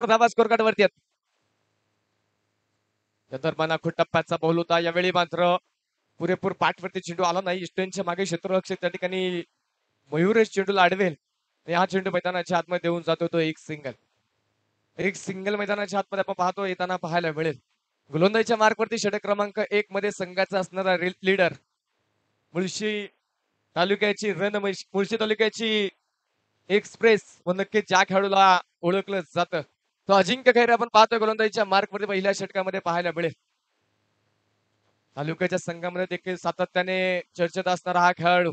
धावा score card वरती आहेत. दरम्यान आखूड टप्प्याचा बॉल होता. यावेळी मात्र पुरेपूर पाठवरती चेंडू आला नाही. स्टोनच्या मागे क्षेत्ररक्षक त्या ठिकाणी मयुरेश चेंडूला अडवेल आणि हा चेंडू मैदानाच्या आतमध्ये देऊन जातो. तो एक सिंगल मैदानाच्या आतमध्ये आपण पाहतो येताना पाहायला मिळेल. गोलंदाजीच्या मार्कवरती षटक क्रमांक 1 मध्ये संघाचा असणारा लीडर मुळशी तालुक्याची मुळशी तालुक्याची एक्सप्रेस व नक्कीच ज्या खेळाडूला ओळखलं जातं तो अजिंक्य खैरे आपण पाहतोय गोलंदाजीच्या मार्कवरती पहिल्या षटकामध्ये पाहायला मिळेल. तालुक्याच्या संघामध्ये देखील सातत्याने चर्चेत असणारा हा खेळाडू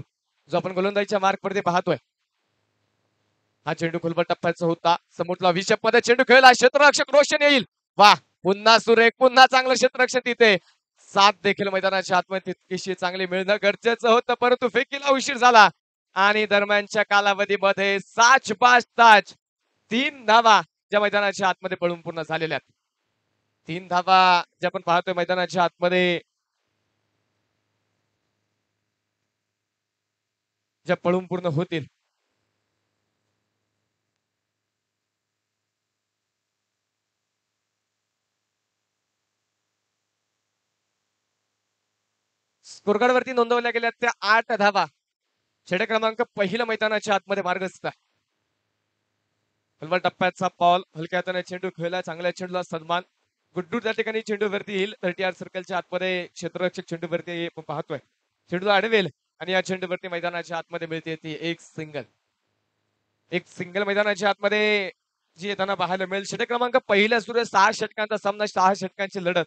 जो आपण गोलंदाजीच्या मार्कवरती पाहतोय. हा चेंडू खोलवर टप्प्याचा होता. समोरला विषप मध्ये चेंडू खेळला. क्षेत्ररक्षक रोशन येईल. वा पुन्हा सुरेख पुन्हा चांगलं क्षेत्ररक्षण तिथे. साथ देखील मैदानाच्या आतमध्ये तितकीशी चांगली मिळणं गरजेचं होतं परंतु फेकीला उशीर झाला आणि दरम्यानच्या कालावधीमध्ये 3 धावा ज्या मैदानाच्या आतमध्ये पळून पूर्ण झालेल्या आहेत. 3 धावा ज्या आपण पाहतोय मैदानाच्या आतमध्ये ज्या पळून पूर्ण होतील. स्कोरकार्डवरती नोंदवल्या गेल्या त्या 8 धावा. षटक क्रमांक पहिलं मैदानाच्या आतमध्ये मार्गस्थ आहे. हलवा टप्प्याचा पॉल हलक्या हाताने चेंडू खेळला. चांगल्या चेंडूला सन्मान. गुड्डू त्या ठिकाणी चेंडू वरती येईल. 30 सर्कलच्या आतमध्ये क्षेत्ररक्षक चेंडू वरती पाहतोय. चेंडूला अडवेल आणि या चेंडूवरती मैदानाच्या आतमध्ये मिळते ती एक सिंगल मैदानाच्या आतमध्ये जी येताना पाहायला मिळेल. षटक क्रमांक पहिल्या सुरू 6 षटकांचा सामना. 6 षटकांची लढत.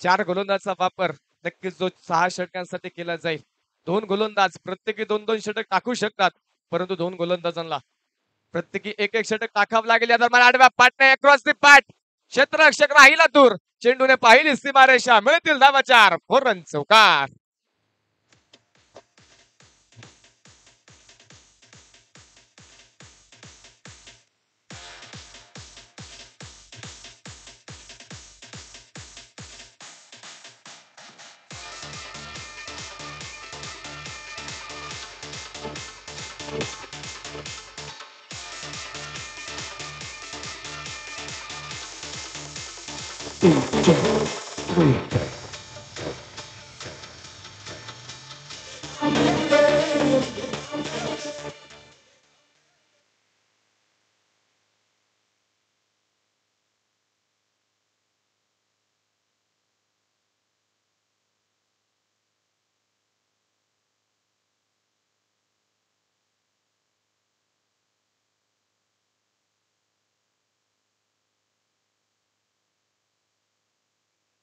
4 गोलंदाजाचा वापर नक्कीच जो 6 षटकांसाठी केला जाईल. 2 गोलंदाज प्रत्येकी 2-2 षटक टाकू शकतात परंतु 2 गोलंदाजांना प्रत्येकी एक षटक टाकावं लागेल. या दरम्यान आडव्या पाटने अक्रॉस दी पाट क्षेत्ररक्षक राहिला दूर. चेंडूने पाहिली सीमारेषा. मिळतील धावा 4. 4 रन चौकार.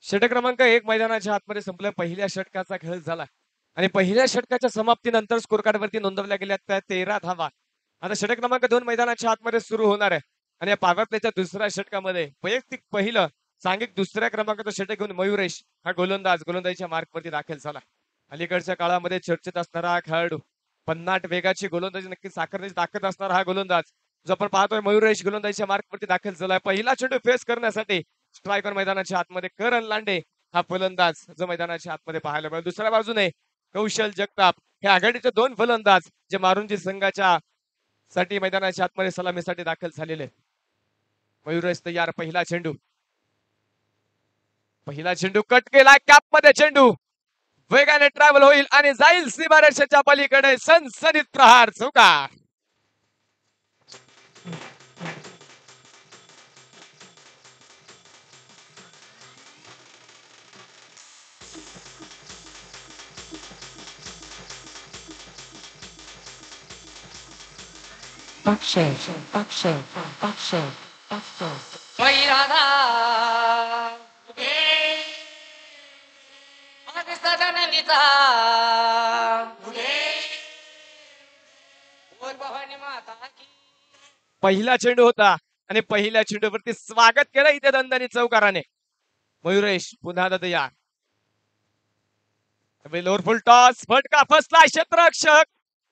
षटक क्रमांक 1 मैदानाच्या आतमध्ये संपलं. पहिल्या षटकाचा खेळ झाला आणि पहिल्या षटकाच्या समाप्तीनंतर स्कोर कार्डवरती नोंदवल्या गेल्या त्या 13 धावा. आता षटक क्रमांक 2 मैदानाच्या आतमध्ये सुरू होणार आहे आणि या पावरप्लेच्या दुसऱ्या षटकामध्ये वैयक्तिक पहिलं सांघिक दुसऱ्या क्रमांकाचं षटक घेऊन मयुरेश हा गोलंदाजीच्या मार्कवरती दाखल झाला. अलीकडच्या काळामध्ये चर्चेत असणारा हा खेळाडू. पन्नाट वेगाची गोलंदाजी नक्की साकारण्याची ताकद असणारा हा गोलंदाज जो आपण पाहतोय मयुरेश गोलंदाजीच्या मार्कवरती दाखल झालाय. पहिला चेंडू फेस करण्यासाठी स्ट्रायकर मैदानाच्या आतमध्ये करण लांडे हा फलंदाज जो मैदानाच्या आतमध्ये पाहायला मिळेल. दुसऱ्या बाजूने कौशल जगताप हे आघाडीचे 2 फलंदाज जे मारुंजी संघाच्या साठी मैदानाच्या आतमध्ये सलामीसाठी दाखल झालेले. मयुरेश तयार. पहिला चेंडू कट केला. कॅप मध्ये चेंडू वेगाने ट्रॅव्हल होईल आणि जाईल सीमारेषेच्या पलीकडे. सनसनीत प्रहार चौकार. पहिला चेंडू होता आणि पहिल्या चेंडूवरती स्वागत केलं इथे दंदानी चौकाराने. मयुरेश पुन्हा तयार. लोअर फुल टॉस. फटका फसला. क्षेत्ररक्षक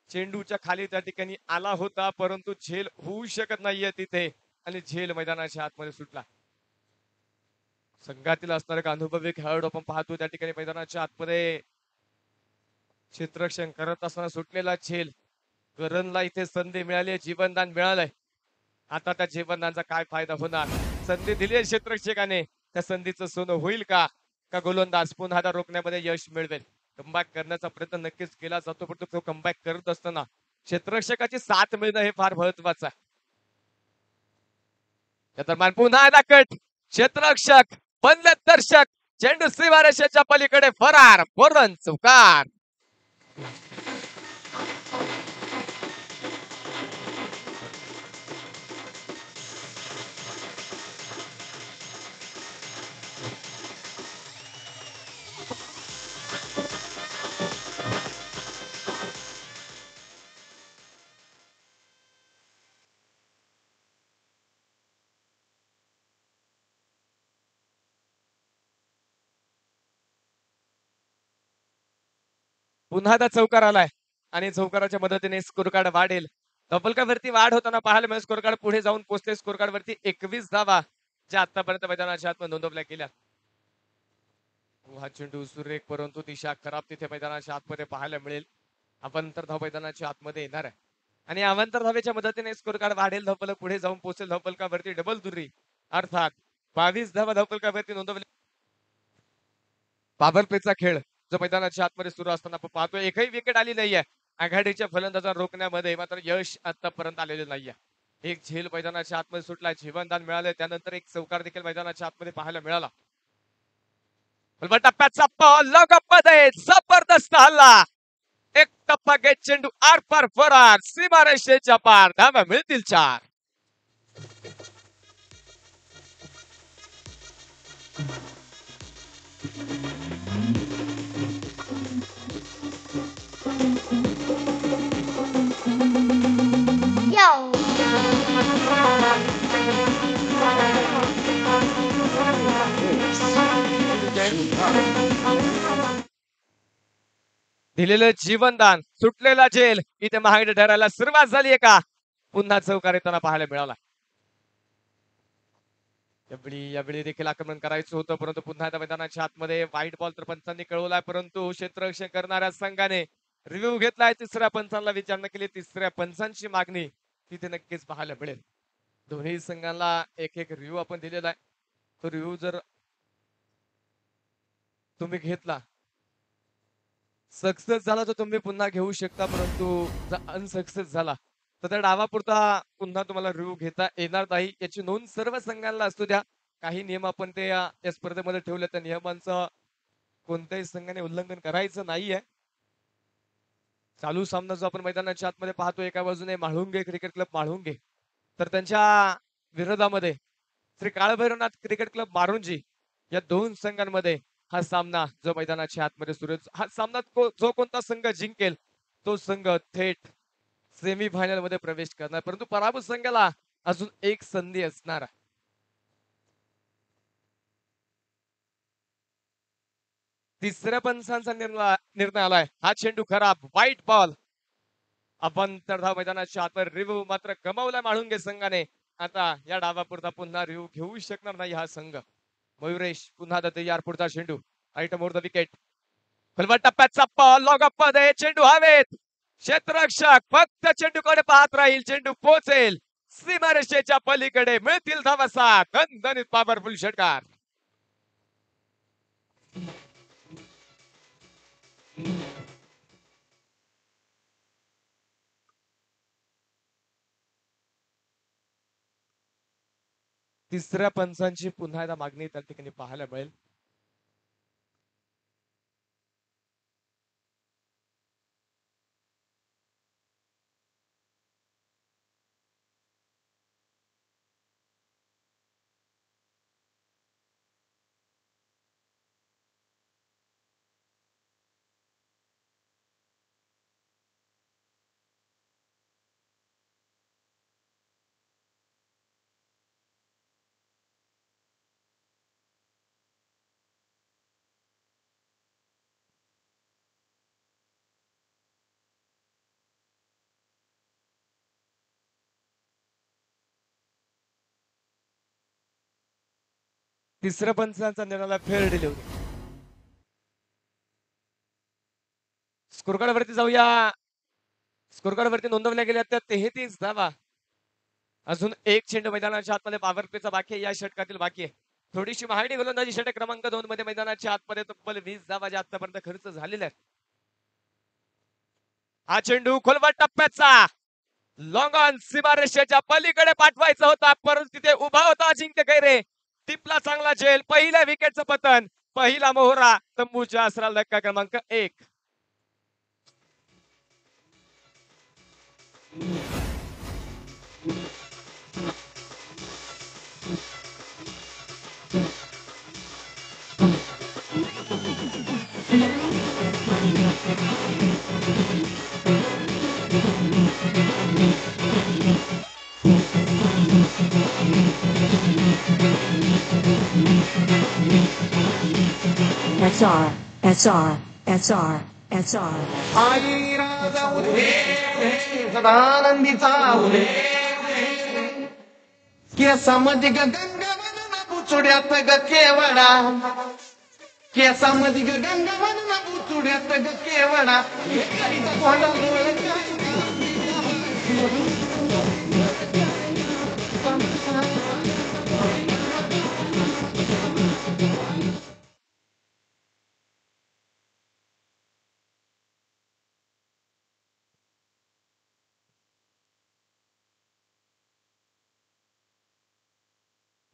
चेंडूच्या खाली त्या ठिकाणी आला होता परंतु झेल होऊ शकत नाहीये तिथे आणि झेल मैदानाच्या आतमध्ये सुटला. संघातील असणारे एक अनुभवी खेळाडू आपण पाहतो त्या ठिकाणी मैदानाच्या आतमध्ये क्षेत्ररक्षण करत असताना सुटलेला झेल. करणला इथे संधी मिळाली. जीवनदान मिळालंय. आता त्या जीवनदानचा काय फायदा होणार संधी दिली आहे क्षेत्ररक्षकाने, त्या संधीचं सोनं होईल का का गोलंदाज पुन्हा रोखण्यामध्ये यश मिळवेल? कमबॅक करण्याचा प्रयत्न नक्कीच केला जातो, पण तो कमबॅक करत असताना क्षेत्ररक्षकाची साथ मिळणं हे फार महत्वाचं आहे. त्या दरम्यान पुन्हा एकदा कट, क्षेत्ररक्षक बंद दर्शक, चेंडू सीमारेषेच्या पलीकडे फरार, फौरन चौकार. पुन्हा एकदा चौकार आलाय आणि चौकाराच्या मदतीने स्कोर कार्ड वाढेल. धपलकावरती वाढ होताना पाहायला मिळेल. स्कोर कार्ड पुढे जाऊन पोहोचले. स्कोर कार्ड वरती 21 धावा ज्या आतापर्यंत मैदानाच्या आतमध्ये नोंदवल्या गेल्या. हा चेंडू सुरेख, परंतु दिशा खराब तिथे मैदानाच्या आतमध्ये पाहायला मिळेल. अवंतर धाव मैदानाच्या आतमध्ये येणार आहे आणि अवंतर धावेच्या मदतीने स्कोर कार्ड वाढेल. धपलक पुढे जाऊन पोहोचेल. धपलकावरती डबल दुरी अर्थात 22 धावा धपलकावरती नोंदवल्या. पॉवर प्लेचा खेळ जो मैदानाच्या आतमध्ये सुरू असताना आपण पाहतोय, एकही विकेट आली नाहीये. आघाडीच्या फलंदाजा रोखण्यामध्ये मात्र यश आतापर्यंत आलेले नाहीये. एक झेल मैदानाच्या आतमध्ये सुटला, जीवनदान मिळाले, त्यानंतर एक चौकार देखील मैदानाच्या आतमध्ये पाहायला मिळाला. टप्प्याचा मध्ये जबरदस्त हल्ला, एक टप्पा घेत चेंडू आर पार फरार, सीमारेषेच्या पार, धावा मिळतील 4. दिलेलं जीवनदान, सुटलेला झेल इथे महागडे ठरायला सुरुवात झाली आहे का? पुन्हा चौकार येताना पाहायला मिळाला. यावेळी देखील आक्रमण करायचं होतं, परंतु पुन्हा त्या मैदानाच्या आतमध्ये व्हाईट बॉल तर पंचांनी कळवलाय, परंतु क्षेत्ररक्षण करणाऱ्या संघाने रिव्ह्यू घेतलाय. तिसऱ्या पंचांना विचारणा केली, तिसऱ्या पंचांची मागणी तिथे नक्कीच पाहायला मिळेल. दोन्ही संघांना एक एक रिव्ह्यू आपण दिलेला आहे. तो रिव्ह्यू जर तुम्ही घेतला, सक्सेस झाला तर तुम्ही पुन्हा घेऊ शकता, परंतु जर अनसक्सेस झाला तर त्या डावापुरता पुन्हा तुम्हाला रिव्ह्यू घेता येणार नाही. याची नोंद सर्व संघांना असू द्या. काही नियम आपण ते या स्पर्धेमध्ये ठेवले, त्या नियमांचं कोणत्याही संघाने उल्लंघन करायचं नाहीये. चालू सामना जो आपण मैदानाच्या आतमध्ये पाहतो, एका बाजूने म्हाळुंगे क्रिकेट क्लब म्हाळुंगे, तर त्यांच्या विरोधामध्ये श्री काळभैरवनाथ क्रिकेट क्लब मारुंजी, या दोन संघांमध्ये हा सामना जो मैदानाच्या आतमध्ये सुरू, हा सामना जो कोणता संघ जिंकेल तो संघ थेट सेमी फायनल मध्ये प्रवेश करणार, परंतु पराभूत संघाला अजून एक संधी असणार आहे. तिसऱ्या पंचांचा निर्णय आलाय. हा चेंडू खराब, व्हाईट बॉल. आपण तर धाव मैदानाच्या आतवर रिव्ह्यू मात्र गमावला म्हाळुंगे संघाने. आता या डावापुरता पुन्हा रिव्ह्यू घेऊ शकणार नाही हा संघ. मयुरेश पुन्हा तयार, पुढचा चेंडू राईट मोर द विकेट. फलवट टप्प्याचा बॉल लॉगअप मध्ये, चेंडू हवेत. क्षेत्ररक्षक फक्त चेंडूकडे पाहत राहील, चेंडू पोहोचेल सीमारेषेच्या पलीकडे, मिळतील धावा 7. दणदणीत पॉवरफुल षटकार. तिसऱ्या पंचांची पुन्हा एकदा मागणी त्या ठिकाणी पाहायला मिळेल. तिसऱ्या पंचांचा निर्णयाला फेअर डिलिव्हरी. स्कोरकार्ड वरती जाऊया. स्कोरकार्ड वरती नोंदवल्या गेल्या त्या 33 धावा अजून एक चेंडू मैदानाच्या आतमध्ये पॉवर प्लेचा बाकी आहे, या षटकातील बाकी आहे. थोडीशी माहिती गोलंदाजी षटक क्रमांक 2 मध्ये मैदानाच्या आतमध्ये तब्बल 20 धावा आतापर्यंत खर्च झालेला आहे. हा चेंडू खोलवर टप्प्याचा लॉंग ऑन सीमारेषेच्या पलीकडे पाठवायचा होता, परंतु तिथे उभा होता अजिंक्य खैरे. टिपला चांगला झेल, पहिल्या विकेटचं पतन, पहिला मोहरा तंबूच्या आसराला धक्का क्रमांक 1. SR, SR, SR, SR. आई राजा उरे सदानंदीचा उरे केसामध्ये गंगावदना बुचुड्यात ग केवडा केसामध्ये गंगावदना बुचुड्यात ग केवडा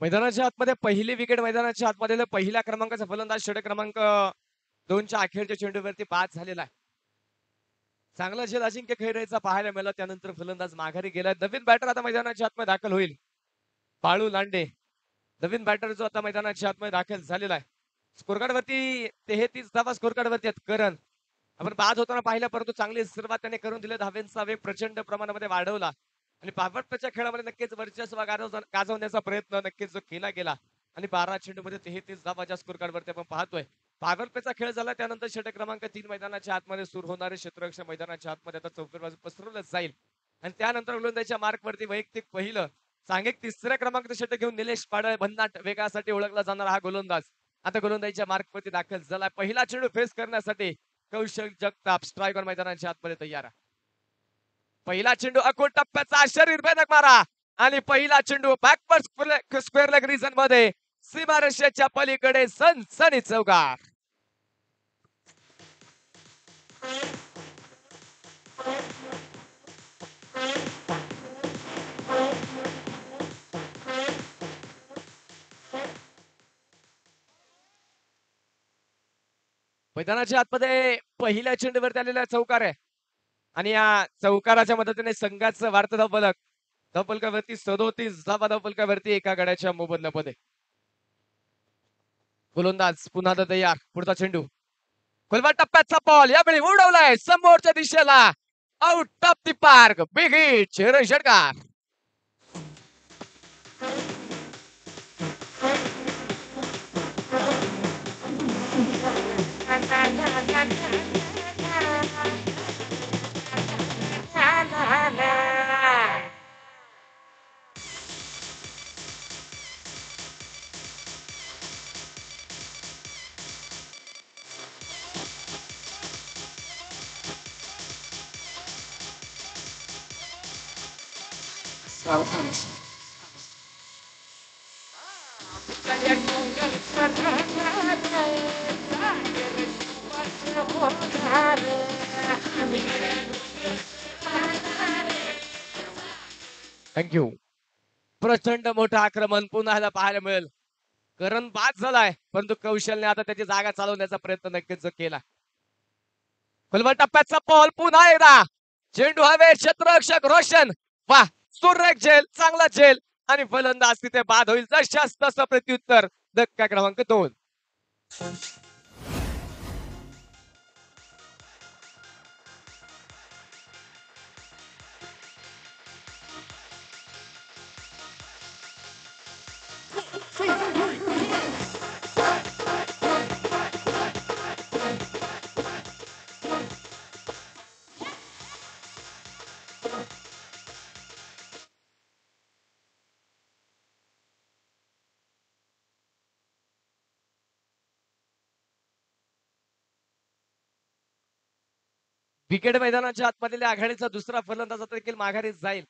मैदानाच्या आतमध्ये पहिली विकेट मैदानाच्या आतमध्ये पहिल्या क्रमांकाचा फलंदाज षटक क्रमांक 2च्या अखेरच्या चेंडूवरती बाद झालेला आहे. चांगला झेल अजिंक्य खैरेचा पाहायला मिळाला, त्यानंतर फलंदाज माघारी गेला. नवीन बॅटर आता मैदानाच्या आतमध्ये दाखल होईल, बाळू लांडे. नवीन बॅटर जो आता मैदानाच्या आतमध्ये दाखल झालेला आहे. स्कोरकार्ड वरती 33 धावा स्कोरकार्ड वरती आहेत. करण आपण बाद होताना पाहिलं, परंतु चांगली सुरुवात त्याने करून दिली. धावेंचा वेग प्रचंड प्रमाणामध्ये वाढवला आणि पावरच्या खेळामध्ये नक्कीच वर्चस्व गाजवण्याचा प्रयत्न नक्कीच जो केला गेला आणि 12 चेंडूमध्ये 33 धावाच्या स्कोर कार्ड वरती आपण पाहतोय. पावरचा खेळ झाला, त्यानंतर षटक क्रमांक 3 मैदानाच्या आतमध्ये सुरू होणारे क्षेत्ररक्षण मैदानाच्या आतमध्ये आता चौफेर बाजू पसरवलं जाईल आणि त्यानंतर गोलंदाजीच्या मार्क वरती वैयक्तिक पहिलं सांघिक तिसऱ्या क्रमांकाचं षटक घेऊन निलेश पाडळ भन्नाट वेगासाठी ओळखला जाणारा हा गोलंदाज आता गोलंदाजीच्या मार्क वरती दाखल झाला. पहिला चेंडू फेस करण्यासाठी कौशल जगताप स्ट्रायकर मैदानाच्या आतमध्ये तयार आहे. पहिला चेंडू अकोट टप्प्याचा शरीर भेदक मारा आणि पहिला चेंडू बॅकवर्ड स्क्वेअर लेग रिजन मध्ये सीमारेषेच्या पलीकडे सनसनी चौकार. मैदानाच्या आतमध्ये पहिल्या चेंडूवरती आलेला चौकार आहे आणि या चौकाराच्या मदतीने संघाचं वार्ता धावफलकावरती 37 धावा धावफलकावरती एका गड्याच्या मोबदल्यामध्ये. गोलंदाज पुन्हा तयार. पुढचा चेंडू खोलवा टप्प्याचा बॉल यावेळी उडवलाय समोरच्या दिशेला, out of the park. Big hit चिरण षटकार. थँक्यू. प्रचंड मोठं आक्रमण पुन्हा पाहायला मिळेल. करण बाद झालाय, परंतु कौशलने आता त्याची जागा चालवण्याचा प्रयत्न नक्कीच केला. खोलवर टप्प्याचा बॉल पुन्हा एकदा चेंडू हवे क्षेत्ररक्षक रोशन. वा, सुरेख झेल, चांगला झेल आणि फलंदाज तिथे बाद होईल. जशास तसं प्रत्युत्तर. धक्का क्रमांक 2. विकेट मैदानाच्या आतमधल्या आघाडीचा दुसरा फलंदाज देखील माघारी जाईल.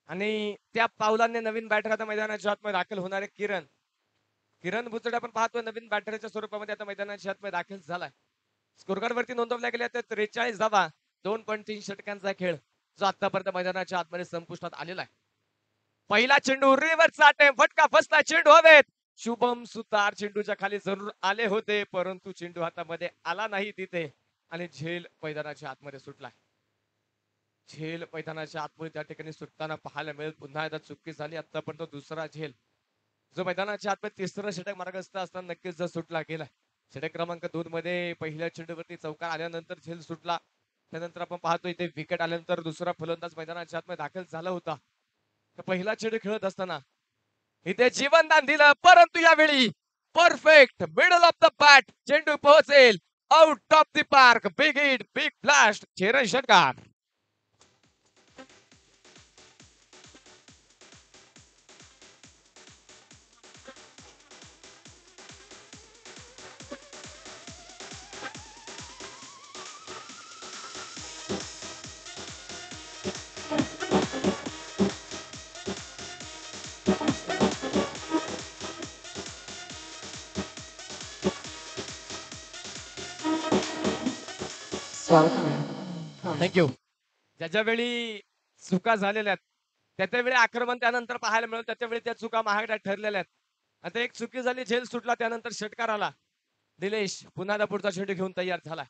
आणि त्या पावलांनी नवीन बॅटर आता मैदानाच्या आतमध्ये दाखल होणारे किरण बुचडे आपण पाहतोय नवीन बॅटरीच्या स्वरूपामध्ये आता मैदानाच्या आतमध्ये दाखल झालाय. स्कोरकार्ड वरती नोंदवल्या गेल्या त्या 43 धावा 2.3 षटकांचा खेळ जो आतापर्यंत मैदानाच्या आतमध्ये संपुष्टात आलेला आहे. पहिला चेंडू रिव्हर्सचा अटेम्प्ट, फटका फसला, चेंडू हवेत. शुभम सुतार चेंडूच्या खाली जरूर आले होते परंतु चेंडू हातामध्ये आला नाही तिथे आणि झेल मैदानाच्या आतमध्ये सुटला. झेल मैदानाच्या आतमध्ये त्या ठिकाणी सुटताना पाहायला मिळेल. पुन्हा एकदा चुकी झाली. आतापर्यंत दुसरा झेल जो मैदानाच्या आतमध्ये तिसरं षटक मार्गस्थ असताना नक्कीच जर सुटला गेला. षटक क्रमांक 2 मध्ये पहिल्या चेंडूवरती चौकार आल्यानंतर झेल सुटला. त्यानंतर आपण पाहतो इथे विकेट आल्यानंतर दुसरा फलंदाज मैदानाच्या आतमध्ये दाखल झाला होता. तर पहिला चेंडू खेळत असताना इथे जीवनदान दिलं परंतु यावेळी perfect middle of the bat चेंडू पोहोचेल out of the park. Big hit, big blast, Cheran षटकार. Welcome. थँक्यू. ज्याच्या वेळी चुका झालेल्या आहेत त्याच्या वेळी आक्रमण त्यानंतर पाहायला मिळेल. त्याच्या वेळी त्या चुका महागड्या ठरलेल्या आहेत. आता एक चुकी झाली, झेल सुटला, त्यानंतर षटकार आला. निलेश पुन्हा पुढचा चेंडू घेऊन तयार झाला.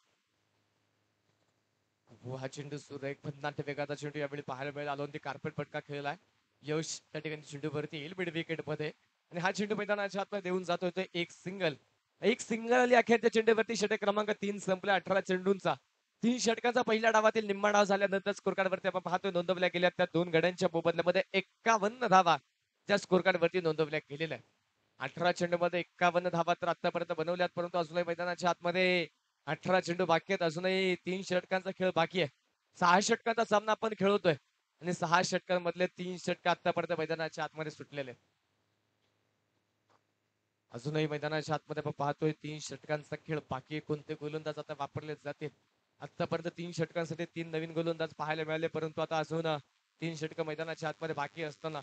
हा चेंडू सुरेख नाट्य वेगाचा चेंडू यावेळी पाहायला मिळेल. आलोन कार्पेट पटका खेळलाय. यश त्या ठिकाणी चेंडूवरती येईल मिड विकेट मध्ये आणि हा चेंडू मैदानाच्या आतमध्ये देऊन जातोय तो एक सिंगल अखेरच्या चेंडूवरती षटक क्रमांक 3 संपला 18 चेंडूंचा. 3 षटकांचा पहिल्या डावातील निम्मा डाव झाल्यानंतर स्कोरकार्ड वरती आपण पाहतोय नोंदवल्या गेल्या त्या 2 गड्यांच्या मोबदल्यामध्ये 51 धावा त्या स्कोरकार्ड वरती नोंदवल्या गेलेल्या आहेत. 18 चेंडूमध्ये 51 धावा तर आतापर्यंत बनवल्यात परंतु अजूनही मैदानाच्या आतमध्ये 18 चेंडू बाकी आहेत. अजूनही 3 षटकांचा खेळ बाकी आहे. 6 षटकांचा सामना आपण खेळतोय आणि 6 षटकांमधले 3 षटक आतापर्यंत मैदानाच्या आतमध्ये सुटलेले आहेत. अजूनही मैदानाच्या आतमध्ये आपण पाहतोय 3 षटकांचा खेळ बाकी. कोणते गोलंदाज आता वापरले जातील. आतापर्यंत 3 षटकांसाठी 3 नवीन गोलंदाज पाहायला मिळाले परंतु आता अजून 3 षटक मैदानाच्या आतमध्ये बाकी असताना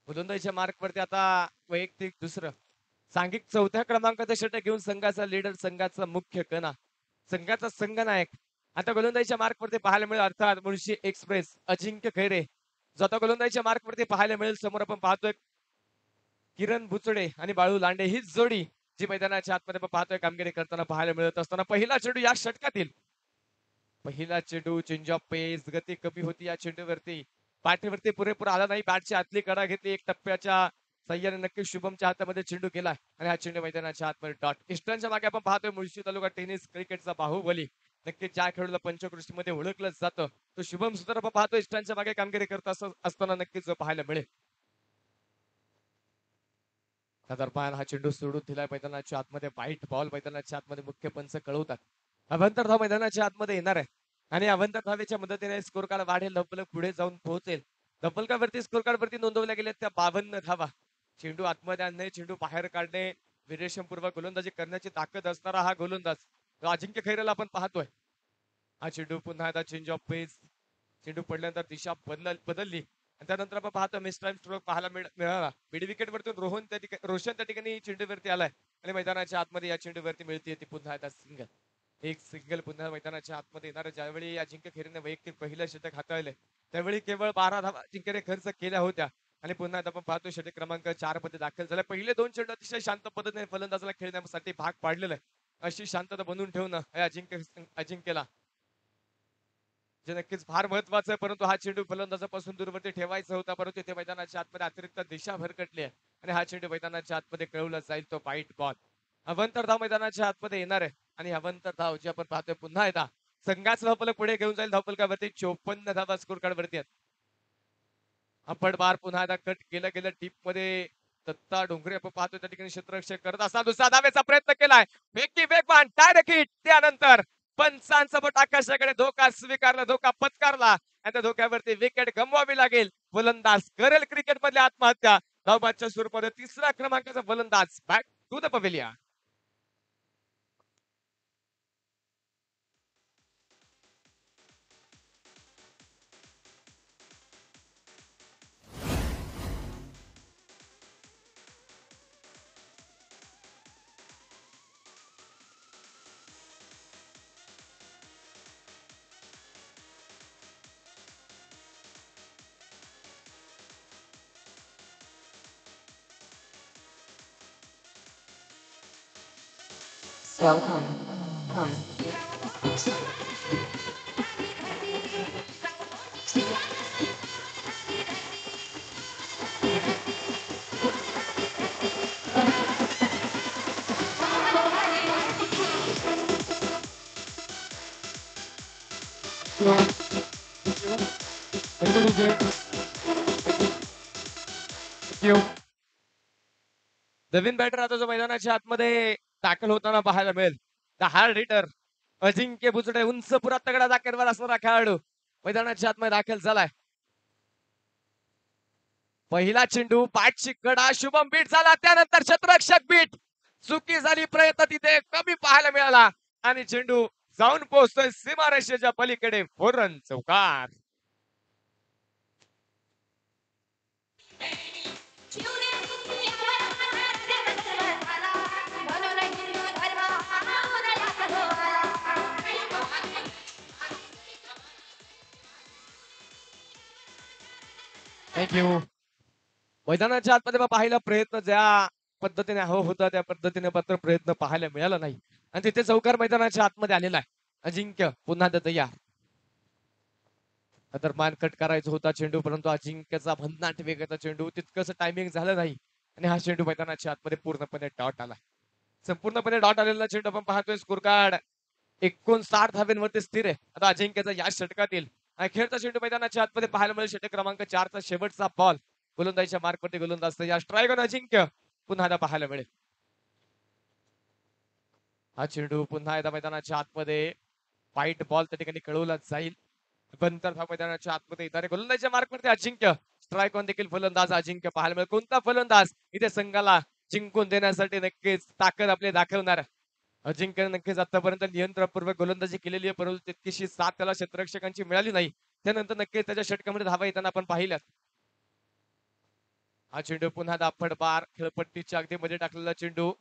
गोलंदाजीच्या मार्क वरती आता वैयक्तिक दुसरं सांघिक 4थ्या क्रमांकाचं षटक घेऊन संघाचा लीडर, संघाचा मुख्य कणा, संघाचा संघनायक आता गोलंदाजीच्या मार्क वरती पाहायला मिळेल. अर्थात मुळशी एक्सप्रेस अजिंक्य खैरे जो आता गोलंदाजीच्या मार्क वरती पाहायला मिळेल. समोर आपण पाहतोय किरण बुचडे आणि बाळू लांडे हीच जोडी जी मैदानाच्या आतमध्ये आपण पाहतोय कामगिरी करताना पाहायला मिळत असताना पहिला चेंडू या षटकातील पहिला चेंडू चेंज ऑफ पेस, गती कमी होती या चेंडूवरती. पाठीवरती पुरेपूर आला नाही. बॅटची आतली कडा घेतली. एक टप्प्याच्या सह्याने नक्की शुभमच्या हातामध्ये चेंडू गेला आणि हा चेंडू मैदानाच्या आतमध्ये डॉट. इस्टर्नच्या मागे आपण पाहतोय मुळशी तालुका टेनिस क्रिकेटचा बाहुबली नक्की ज्या खेळाडूला पंचकृषीमध्ये ओळखलं जातं तो शुभम सुद्धा आपण पाहतोय इस्टर्नच्या मागे कामगिरी करत असताना नक्कीच पाहायला मिळेल. त्या दरम्यान हा चेंडू सोडून दिलाय मैदानाच्या आतमध्ये. व्हाईट बॉल मैदानाच्या आतमध्ये मुख्य पंच कळवतात. अवंतर धाव मैदानाच्या आतमध्ये येणार आहे आणि अवंतर धावेच्या मदतीने स्कोर कार्ड वाढेल. धब्बल पुढे जाऊन पोहोचेल. धब्बलकावरती स्कोर कार्ड वरती नोंदवल्या गेल्या त्या 52 धावा. चेंडू आतमध्ये आणणे, चेंडू बाहेर काढणे, विरेशमपूर्वक गोलंदाजी करण्याची ताकद असणारा हा गोलंदाज अजिंक्य खैरेला आपण पाहतोय. हा चेंडू पुन्हा एकदा चेंज ऑफ पेस. चेंडू पडल्यानंतर दिशा बदलली आणि त्यानंतर आपण पाहतो मिस स्ट्रोक पाहायला मिळाला. मिड विकेट वरतून रोशन त्या ठिकाणी चेंडूवरती आलाय आणि मैदानाच्या आतमध्ये या चेंडूवरती मिळते ती पुन्हा एकदा सिंगल. एक सिंगल पुन्हा मैदानाच्या आतमध्ये येणार. ज्यावेळी अजिंक्य खैरेने वैयक्तिक पहिलं षटक हाताळले त्यावेळी केवळ 12 धावा अजिंक्यने खर्च केल्या होत्या आणि पुन्हा आता आपण पाहतो षटक क्रमांक 4 मध्ये दाखल झाला. पहिले 2 चेंडू अतिशय शांत पद्धतीने फलंदाजाला खेळण्यासाठी भाग पाडलेला आहे. अशी शांतता बनवून ठेवणं हे अजिंक्यला जे नक्कीच फार महत्वाचं आहे. परंतु हा चेंडू फलंदाजापासून दूरवरती ठेवायचा होता परंतु इथे मैदानाच्या आतमध्ये अतिरिक्त दिशा भरकटली आहे आणि हा चेंडू मैदानाच्या आतमध्ये कळवला जाईल तो व्हाईट बॉल. अवंतर धाव मैदानाच्या आतमध्ये येणार आहे आणि अवंतर धाव जी आपण पाहतोय पुन्हा एकदा संघाचं धावफलक पुढे घेऊन जाईल. धावफलकावरती 54 धावा स्कोर कार्ड वरती आहेत. आपण बार पुन्हा एकदा कट केलं टीप मध्ये दत्ता डोंगरे आपण पाहतोय त्या ठिकाणी क्षेत्ररक्षक करत असताना दुसरा धावेचा प्रयत्न केलाय. वेगवान डायरेक्ट हिट. त्यानंतर पंचांचा बोट आकाशाकडे, धोका स्वीकारला, धोका पत्कारला आणि त्या धोक्यावरती विकेट गमवावी लागेल. फलंदाज करेल क्रिकेट मधली आत्महत्या. धावबादच्या स्वरूपात 3रा क्रमांकाचा फलंदाज back to the pavilion. Welcome. Come. नवीन बॅटर आता जो मैदानाच्या आतमध्ये दाखल होताना पाहायला मिळेल. The hard hitter Ajinkya Buchade, उंच पुरा तगडा दाखलवर असणारा खेळाडू मैदानाच्या आतमध्ये दाखल झालाय. पहिला चेंडू पाठची कडा, शुभम बीट झाला, त्यानंतर शतरक्षक बीट, चुकी झाली, प्रयत्न तिथे कमी पाहायला मिळाला आणि चेंडू जाऊन पोहोचतोय सीमारेषेच्या पलीकडे, 4 रन चौकार. थँक्यू. मैदानाच्या आतमध्ये पाहिला प्रयत्न ज्या पद्धतीने होता त्या पद्धतीने मात्र प्रयत्न पाहायला मिळाला नाही आणि तिथे चौकार मैदानाच्या आतमध्ये आलेला आहे. अजिंक्य पुन्हा तयार. तर मान कट करायचा होता चेंडू, परंतु अजिंक्यचा भन्नाट वेगाचा चेंडू, तितकंच टायमिंग झालं नाही आणि हा चेंडू मैदानाच्या आतमध्ये पूर्णपणे डॉट आला. संपूर्णपणे डॉट आलेला चेंडू आपण पाहतोय. स्कोर कार्ड 59 धाब्यांवरती स्थिर आहे. आता अजिंक्यचा या षटकातील खेळचा चेंडू मैदानाच्या आतमध्ये पाहायला मिळेल. षटक क्रमांक 4चा शेवटचा बॉल गोलंदाजीच्या मार्कवरती गोलंदाज या स्ट्रायक अजिंक्य पुन्हा एकदा पाहायला मिळेल. हा चेंडू पुन्हा एकदा मैदानाच्या आतमध्ये व्हाईट बॉल त्या ठिकाणी कळवला जाईल. बंतर हा मैदानाच्या आतमध्ये येणारे गोलंदाजीच्या मार्कवरती अजिंक्य, स्ट्राईक ऑन देखील फलंदाज अजिंक्य पाहायला मिळेल. कोणता फलंदाज इथे संघाला जिंकून देण्यासाठी नक्कीच ताकद आपली दाखवणार. अजिंक्य नक्कीच आतापर्यंत नियंत्रणपूर्वक गोलंदाजी केलेली आहे, परंतु तितकीशी साथ त्याला क्षेत्ररक्षकांची मिळाली नाही. त्यानंतर नक्कीच त्याच्या षटकामध्ये धावा येताना आपण पाहिल्यात. हा चेंडू पुन्हा दाफड बार खेळपट्टीच्या अगदी मध्ये टाकलेला चेंडू,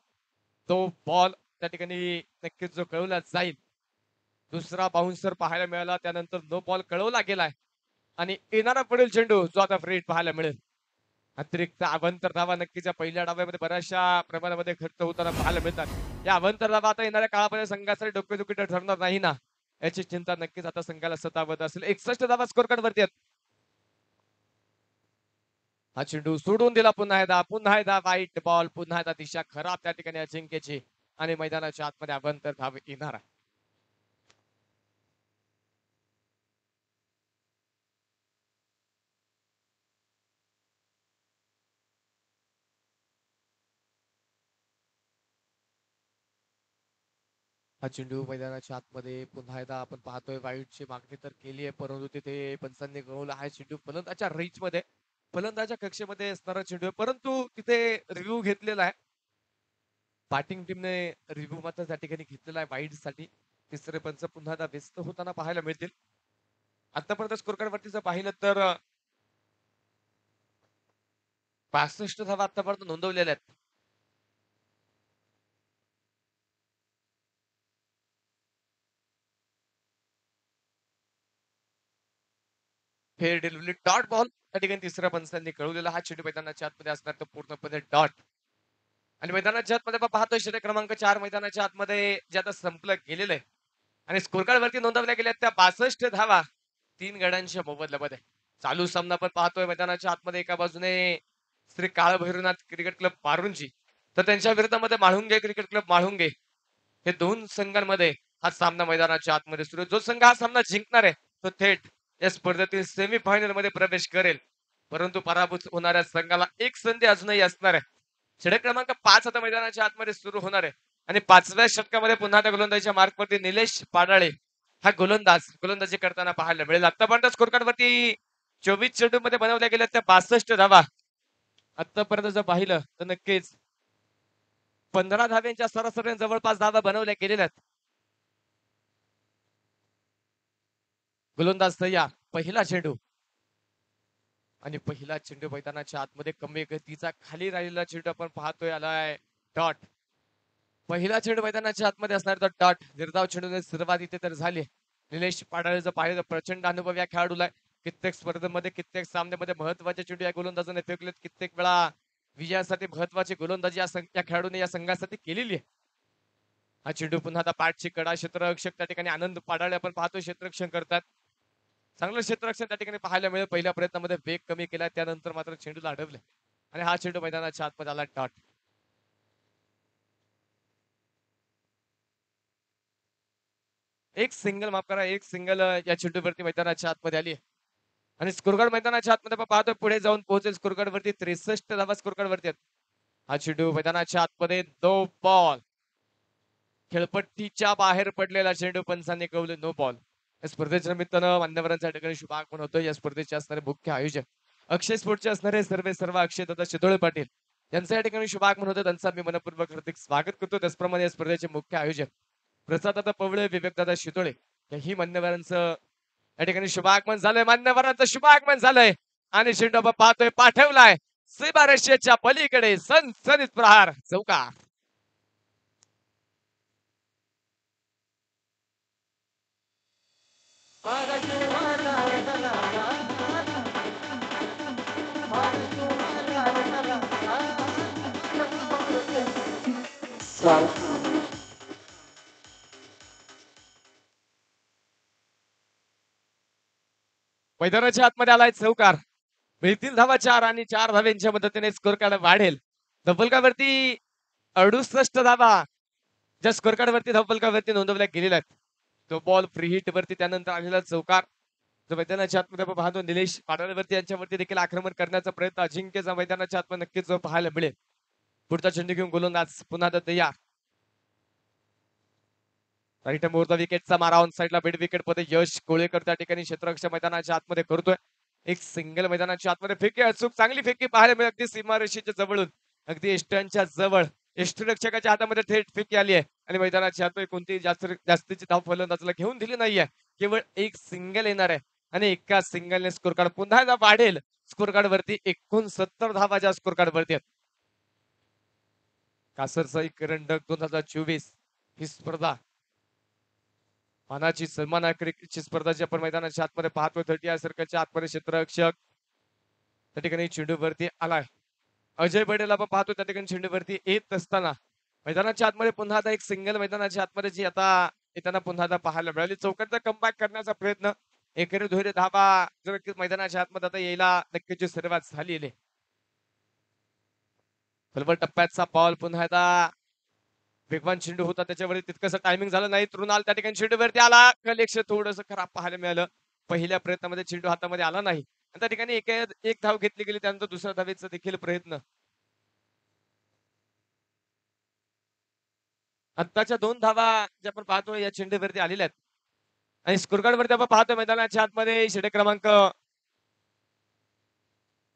तो बॉल त्या ठिकाणी नक्कीच जो कळवला जाईल. दुसरा बाउन्सर पाहायला मिळाला, त्यानंतर नो बॉल कळवला गेलाय आणि येणारा पुढील चेंडू जो आता फ्रीट पाहायला मिळेल. अतिरिक्त अवंतर धावा नक्कीच या पहिल्या डाव्यामध्ये बऱ्याचशा प्रमाणामध्ये खर्च होताना पाहायला मिळतात. या अवंतर धावा आता येणाऱ्या काळामध्ये संघासाठी डोकेदुखी ठरणार नाही ना, याची चिंता नक्कीच आता संघाला सतावत असेल. 61 धावा स्कोर कार्ड वरती आहेत. हा चेंडू सोडून दिला पुन्हा एकदा वाईट बॉल, पुन्हा एकदा दिशा खराब त्या ठिकाणी अजिंक्यची आणि मैदानाच्या आतमध्ये अवंतर धाव येणार आहे. हा चेंडू मैदानाच्या आतमध्ये पुन्हा एकदा आपण पाहतोय. वाईटची मागणी तर केली आहे, परंतु तिथे पंचांनी गवला हा चेंडू फलंदाच्या रीच मध्ये, फलंदाच्या कक्षेमध्ये असणारा चेंडू आहे, परंतु तिथे रिव्ह्यू घेतलेला आहे. बॅटिंग टीमने रिव्ह्यू मात्र त्या ठिकाणी घेतलेला आहे वाईट साठी. तिसरे पंच पुन्हा एकदा व्यस्त होताना पाहायला मिळतील. आतापर्यंत स्कोर कार्ड वरती जर पाहिलं तर 65 धावा आतापर्यंत नोंदवलेल्या आहेत. फेअर डिलिव्हरी डॉट बॉल त्या ठिकाणी तिसऱ्या पंचांनी कळवलेला. हा चेंडू मैदानाच्या आतमध्ये असणार तर पूर्णपणे डॉट. आणि मैदानाच्या आतमध्ये पाहतोय षटक क्रमांक 4 मैदानाच्या आतमध्ये जे आता संपलं गेलेलं आहे आणि स्कोर कार्ड वरती नोंदवल्या गेल्या त्या 62 धावा 3 गड्यांच्या मोबदल्यामध्ये. चालू सामना पण पाहतोय मैदानाच्या आतमध्ये. एका बाजूने श्री काळ भैरवनाथ क्रिकेट क्लब पारुंजी, तर त्यांच्या विरोधामध्ये माळुंगे क्रिकेट क्लब माळुंगे, हे दोन संघांमध्ये हा सामना मैदानाच्या आतमध्ये सुरू आहे. जो संघ हा सामना जिंकणार आहे तो थेट या स्पर्धेतील सेमीफायनल मध्ये प्रवेश करेल, परंतु पराभूत होणाऱ्या संघाला एक संधी अजूनही असणार आहे. षटक क्रमांक 5 आता मैदानाच्या आतमध्ये सुरू होणार आहे आणि 5व्या षटकामध्ये पुन्हा त्या गोलंदाजीच्या मार्कवरती निलेश पाडाळे हा गोलंदाजी करताना पाहायला मिळेल. आतापर्यंत स्कोर कार्ड वरती 24 चेंडू मध्ये बनवल्या गेल्या त्या 62 धावा. आतापर्यंत जर पाहिलं तर नक्कीच 15 धाव्यांच्या सरासरी जवळपास धावा बनवल्या गेलेल्या आहेत. गोलंदाज तयार. पहिला चेंडू आणि पहिला चेंडू मैदानाच्या आतमध्ये कमी गतीचा खाली राहिलेला चेंडू आपण पाहतोय आलाय डॉट. पहिला चेंडू मैदानाच्या आतमध्ये असणार तर डॉट. निर्धाव चेंडूने सुरुवात इथे तर झाली. निलेश पाडाळेचं पाहिलं प्रचंड अनुभव या खेळाडूला. कित्येक स्पर्धेमध्ये कित्येक सामन्यामध्ये महत्वाचे चेंडू या गोलंदाजाने फेकलेत. कित्येक वेळा विजयासाठी महत्वाची गोलंदाजी या खेळाडूने या संघासाठी केलेली आहे. हा चेंडू पुन्हा आता पाठची कडा क्षेत्ररक्षक त्या ठिकाणी आनंद पाडाळे आपण पाहतो क्षेत्ररक्षण करतात. चांगलं क्षेत्ररक्षण त्या ठिकाणी पाहायला मिळेल. पहिल्या प्रयत्नामध्ये वेग कमी केला त्यानंतर मात्र चेंडूला अडवले आणि हा चेंडू मैदानाच्या आतमध्ये आला डॉट. एक सिंगल माफ करा एक सिंगल या चेंडूवरती मैदानाच्या आतमध्ये आली आणि स्कोरकार्ड मैदानाच्या आतमध्ये आपण पाहतोय पुढे जाऊन पोहोचेल. स्कोरकार्ड वरती 63 धावा स्कोरकार्ड वरती आहेत. हा चेंडू मैदानाच्या आतमध्ये नो बॉल. खेळपट्टीच्या बाहेर पडलेला चेंडू पंचांनी कळवले नो बॉल. या स्पर्धेच्या निमित्तानं मान्यवरांच्या ठिकाणी शुभागमन होतं. या स्पर्धेचे असणारे मुख्य आयोजक अक्षय स्पोर्टचे असणारे सर्व अक्षय दादा शितोळे पाटील यांचं या ठिकाणी शुभागमन होतं. त्यांचा मी मनपूर्वक हार्दिक स्वागत करतो. त्याचप्रमाणे या स्पर्धेचे मुख्य आयोजक प्रसाददादा पवळे विवेकदादा शितोळे याही मान्यवरांचं या ठिकाणी शुभागमन झालंय. मान्यवरांचं शुभागमन झालंय आणि चेंडू आपण पाहतोय पाठवलाय सीमारेषेच्या पलीकडे सनसनीत प्रहार चौकार. Strike. मैदानाच्या आतमध्ये आलाय चौकार. मिळतील धावा 4 आणि 4 धाव्यांच्या मदतीने स्कोर कार्ड वाढेल. धब्बलकावरती 68 धावा ज्या स्कोर कार्ड वरती धब्बलकावरती नोंदवल्या गेलेल्या आहेत. तो बॉल फ्री हिट वरती त्यानंतर आलेला चौकार जो मैदानाच्या आतमध्ये आपण पाहतो. निलेश पाटोळेवरती यांच्यावरती देखील आक्रमण करण्याचा प्रयत्न अजिंक्यचा मैदानाच्या आतमध्ये नक्कीच पाहायला मिळेल. पुढचा चेंडू घेऊन गोलंदाज पुन्हा तयार. राईट मोर विकेटचा मारा ऑन साईडला बेड विकेट मध्ये यश कोळेकर त्या ठिकाणी क्षेत्ररक्षक मैदानाच्या आतमध्ये करतोय. एक सिंगल मैदानाच्या आतमध्ये फेकी अचूक चांगली फेकी पाहायला मिळेल. अगदी सीमारेषेच्या जवळून अगदी एष्ट्यांच्या जवळ यष्टीरक्षकाच्या हातामध्ये थेट फेकी आली आहे आणि मैदानाच्या आतमध्ये कोणतीही जास्तीची धाव फलंदाजाला घेऊन दिली नाहीये. केवळ एक सिंगल येणार आहे आणि एका सिंगलने स्कोर कार्ड पुन्हा एकदा वाढेल. स्कोर कार्ड वरती 69 धावा ज्या स्कोर कार्ड वरती आहेत. कासरसाई करंडक 2024 ही स्पर्धा मानाची सन्मान क्रिकेटची स्पर्धा जी आपण मैदानाच्या आतमध्ये पाहतोय. 30 सर्कलच्या आतमध्ये क्षेत्ररक्षक त्या ठिकाणी चेंडूवरती आलाय. अजय बडेला आपण पाहतो त्या ठिकाणी चेंडूवरती येत असताना मैदानाच्या आतमध्ये पुन्हा आता एक सिंगल मैदानाच्या आतमध्ये जी आता येताना पुन्हा आता पाहायला मिळाली. चौकाचा कमबॅक करण्याचा प्रयत्न एकेरी दुहेरी धावा जर मैदानाच्या आतमध्ये आता यायला नक्कीच सुरुवात झालेली आहे. बरोबर टप्प्याचा बॉल पुन्हा एकदा वेगवान चेंडू होता त्याच्यावरती तितकंसं टायमिंग झालं नाही. तृणाल त्या ठिकाणी चेंडूवरती आला. कलेक्शन थोडंसं खराब पाहायला मिळालं. पहिल्या प्रयत्नामध्ये चेंडू हातामध्ये आला नाही आणि त्या ठिकाणी एक धाव घेतली गेली. त्यानंतर दुसऱ्या धावेचा देखील प्रयत्न. आत्ताच्या 2 धावा ज्या आपण पाहतोय या चेंडूवरती आलेल्या आहेत आणि स्कोर कार्ड वरती आपण पाहतोय मैदानाच्या आतमध्ये षटक क्रमांक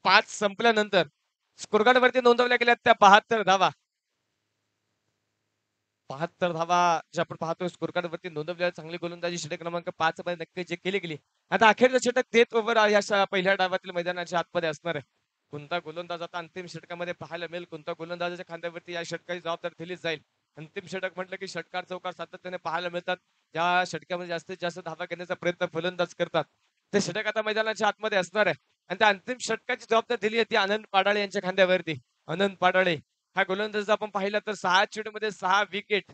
5 संपल्यानंतर स्कोर कार्ड वरती नोंदवल्या गेल्या त्या 72 धावा. 72 धावा जे आपण पाहतोय स्कोर कार्ड वरती नोंदवलेल्या चांगली गोलंदाजी षटक क्रमांक 5 मध्ये नक्कीच जे केली गेली. आता अखेरचं षटक देत ओव्हर या पहिल्या डावातील मैदानाच्या आतमध्ये असणार आहे. कोणता गोलंदाज आता अंतिम षटकामध्ये पाहायला मिळेल. कोणता गोलंदाजाच्या खांद्यावरती या षटकाची जबाबदारी दिली जाईल. अंतिम षटक म्हटलं की षटकार चौकार सातत्याने पाहायला मिळतात. ज्या षटकामध्ये जास्तीत जास्त धावा घेण्याचा प्रयत्न फलंदाज करतात ते षटक आता मैदानाच्या आतमध्ये असणार आहे आणि त्या अंतिम षटकाची जबाबदारी दिली आहे ती आनंद पाडाळे यांच्या खांद्यावरती. आनंद पाडाळे हा गोलंदाज आपण पाहिला तर 6 चेंडूमध्ये 6 विकेट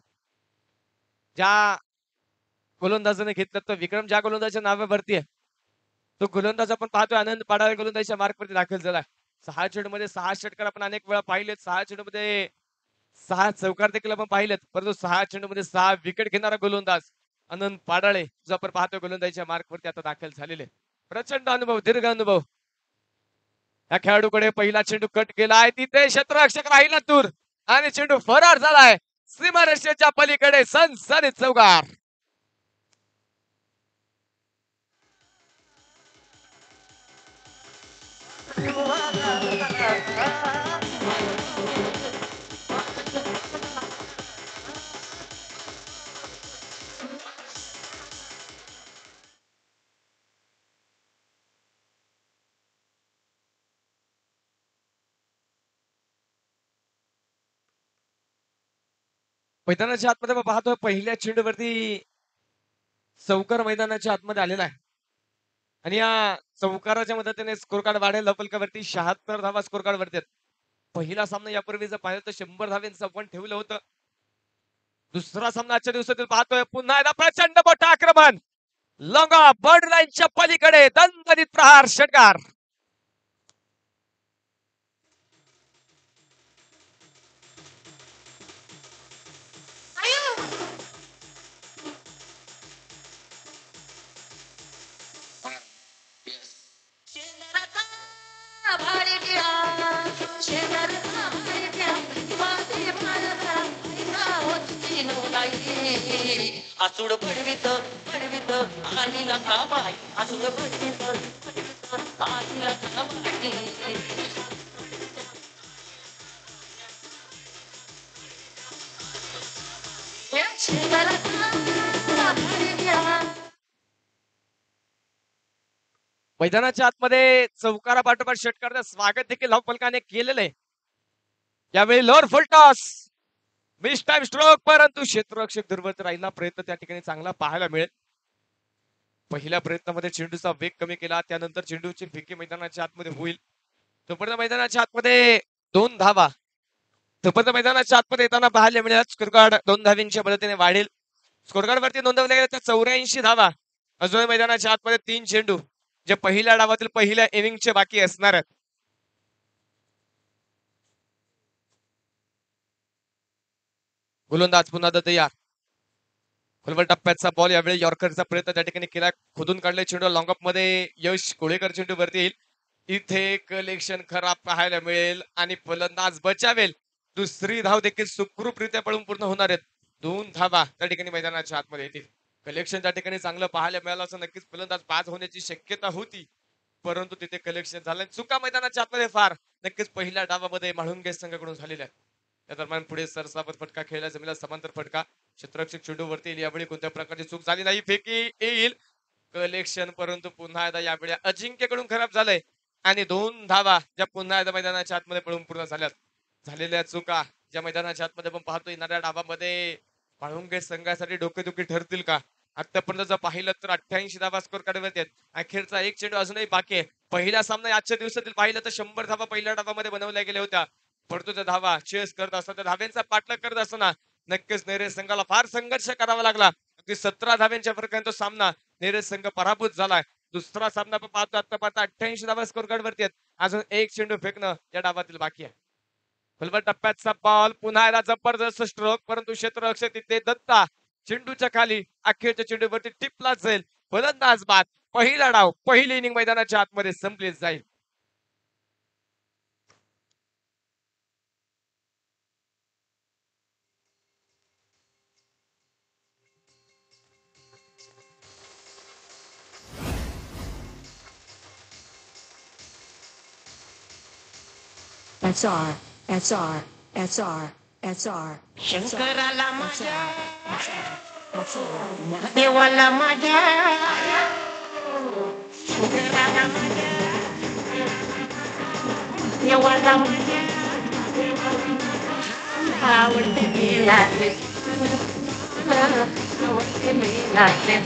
ज्या गोलंदाजाने घेतलं तर विक्रम ज्या गोलंदाजाच्या नावावरती आहे तो गोलंदाज आपण पाहतोय आनंद पाडाळे गोलंदाजीच्या मार्कवरती दाखल झालाय. 6 चेंडूमध्ये 6 षटकार आपण अनेक वेळा पाहिलेत. 6 चेंडूमध्ये 6 चौकार देखील आपण पाहिलेत. परंतु 6 चेंडूमध्ये 6 विकेट घेणारा गोलंदाज आनंद पाडाळे जो आपण पाहतोय गोलंदाजीच्या मार्कवरती आता दाखल झालेले. प्रचंड अनुभव दीर्घ अनुभव या खेळाडूकडे. पहिला चेंडू कट केलाय तिथे क्षेत्ररक्षक राहिला दूर आणि चेंडू फरार झालाय सीमारेषेच्या पलीकडे. सनसनीत चौकार. मैदानाच्या आतमध्ये आपण पाहतोय पहिल्या चेंडूवरती चौकार मैदानाच्या आतमध्ये आलेला आहे आणि या चौकाराच्या मदतीने स्कोर कार्ड वाढेल. लपलकावरती 76 धावा स्कोर कार्ड वरती आहेत. पहिला सामना यापूर्वी जर पाहिलं तर 100 धाव्यांचं आपण ठेवलं होतं. दुसरा सामना आजच्या दिवसातील पाहतोय पुन्हा एकदा प्रचंड मोठं आक्रमण लॉंगा बर्ड लाईनच्या पलीकडे दणदणीत प्रहार षटकार आसुड पडवित पडवित आणि लका बाई आसुड पडवित पडवित आणि लका बाई मैदानाच्या आतमध्ये चौकारा पाठोपाठ षटकाराचं स्वागत देखील धावफलकाने केलेलं आहे. यावेळी लोअर फुल टॉस मिस टाइम स्ट्रोक परंतु क्षेत्ररक्षक दुर्बल राहिला प्रयत्न त्या ठिकाणी चांगला पाहायला मिळेल. पहिल्या प्रयत्नामध्ये चेंडूचा वेग कमी केला त्यानंतर चेंडूची फेकी मैदानाच्या आतमध्ये होईल. तोपर्यंत मैदानाच्या आतमध्ये 2 धावा तोपर्यंत मैदानाच्या आतमध्ये येताना पाहायला मिळेल. स्कोरकार्ड 2 धावींच्या मदतीने वाढेल. स्कोरकार्ड वरती नोंदवल्या गेल्या त्या 84 धावा. अजून मैदानाच्या आतमध्ये 3 चेंडू जे पहिल्या डावातील पहिल्या इनिंगचे बाकी असणार आहेत. गोलंदाज पुन्हा तयार. खोलवर टप्प्याचा बॉल यावेळी यॉर्करचा प्रयत्न त्या ठिकाणी केला. खोदून काढले चेंडू लॉंगअप मध्ये यश कोळेकर चेंडू वरती येईल. इथे कलेक्शन खराब पाहायला मिळेल आणि फलंदाज बचावेल. दुसरी धाव देखील सुखरूपरित्या पळून पूर्ण होणार आहेत. 2 धावा त्या ठिकाणी मैदानाच्या आतमध्ये येतील. कलेक्शन त्या ठिकाणी चांगलं पाहायला मिळालं असं नक्कीच फलंदाज बाद होण्याची शक्यता होती परंतु तिथे कलेक्शन झालं. चुका मैदानाच्या आतमध्ये फार नक्कीच पहिल्या डावामध्ये म्हाळुंगे संघाकडून झालेल्या आहेत. त्या दरम्यान पुढे सरसावत फटका खेळला जमिला समांतर फटका क्षेत्ररक्षक चेंडू वरती येईल. यावेळी कोणत्या प्रकारची चूक झाली नाही. फेकी येईल कलेक्शन परंतु पुन्हा एकदा यावेळी अजिंक्यकडून खराब झालंय आणि 2 धावा ज्या पुन्हा एकदा मैदानाच्या आतमध्ये पळून पूर्ण झाल्यात. झालेल्या चुका ज्या मैदानाच्या आतमध्ये आपण पाहतो येणाऱ्या डावामध्ये म्हाळुंगे संघासाठी डोकेदुखी ठरतील का? आतापर्यंत जर पाहिलं तर 88 धावा स्कोर काढवत आहेत. अखेरचा एक चेंडू अजूनही बाकी आहे. पहिला सामना आजच्या दिवसातील पाहिलं तर 100 धावा पहिल्या डावामध्ये बनवल्या गेल्या होत्या. परंतु त्या धावा चेस करत असताना धाव्यांचा पाठलाग करत असताना नक्कीच नेरेश संघाला फार संघर्ष करावा लागला. अगदी 17 धाव्यांच्या फरकाने तो सामना नेरेश संघ पराभूत झालाय. दुसरा सामना आपण पाहतो आतापर्यंत 88 धावा स्कोर कार्ड वरती आहेत. अजून एक चेंडू फेकणं या डावातील बाकी आहे. फलवर टप्प्याचा बॉल पुन्हा एकदा जबरदस्त स्ट्रोक परंतु क्षेत्ररक्षक तिथे दत्ता चेंडूच्या खाली अखेरच्या चेंडूवरती टिपला जाईल. फलंदाज बाद. पहिला डाव पहिली इनिंग मैदानाच्या आतमध्ये संपली जाईल. SR, SR, SR, SR. शंकराला माझ्या SR. देवाला माझ्या शंकराला माझ्या देवाला माझ्या आवडते मी लागले आवडते मी लागले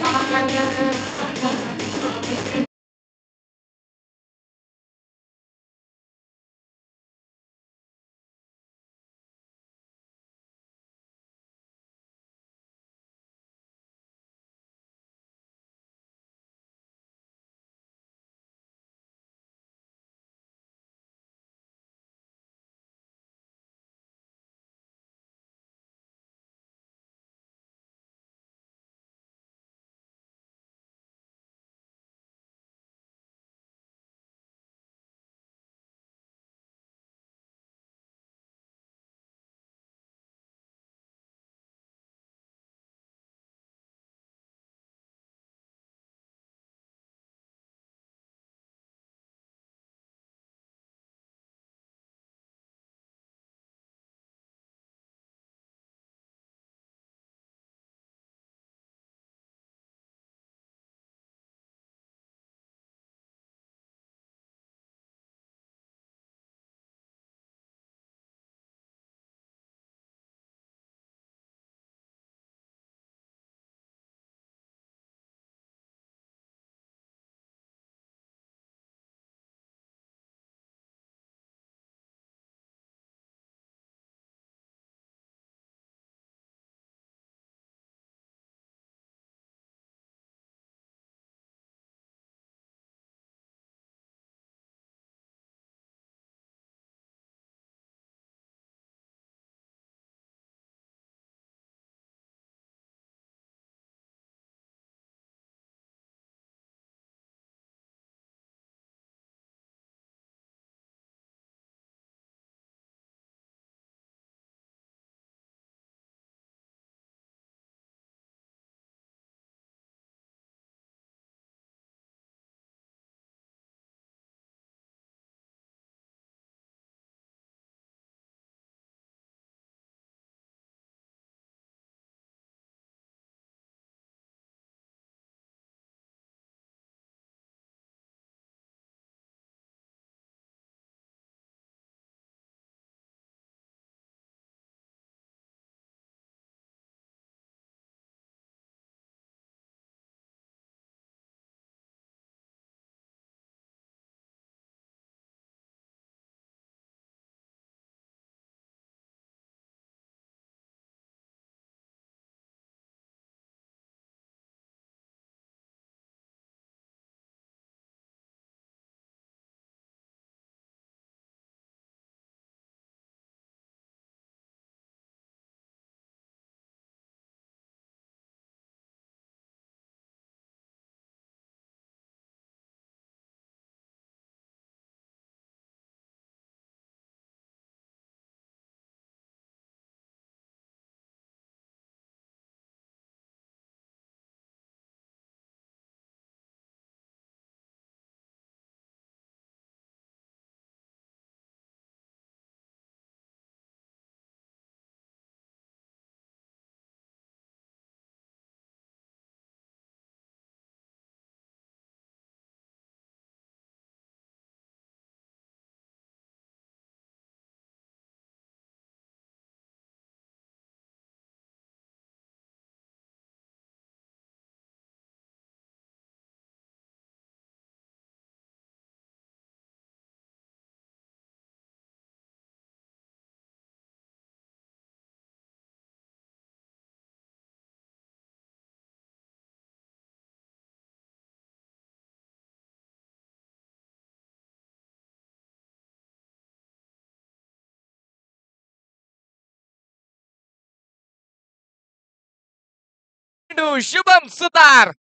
चेंडू शुभम सुतार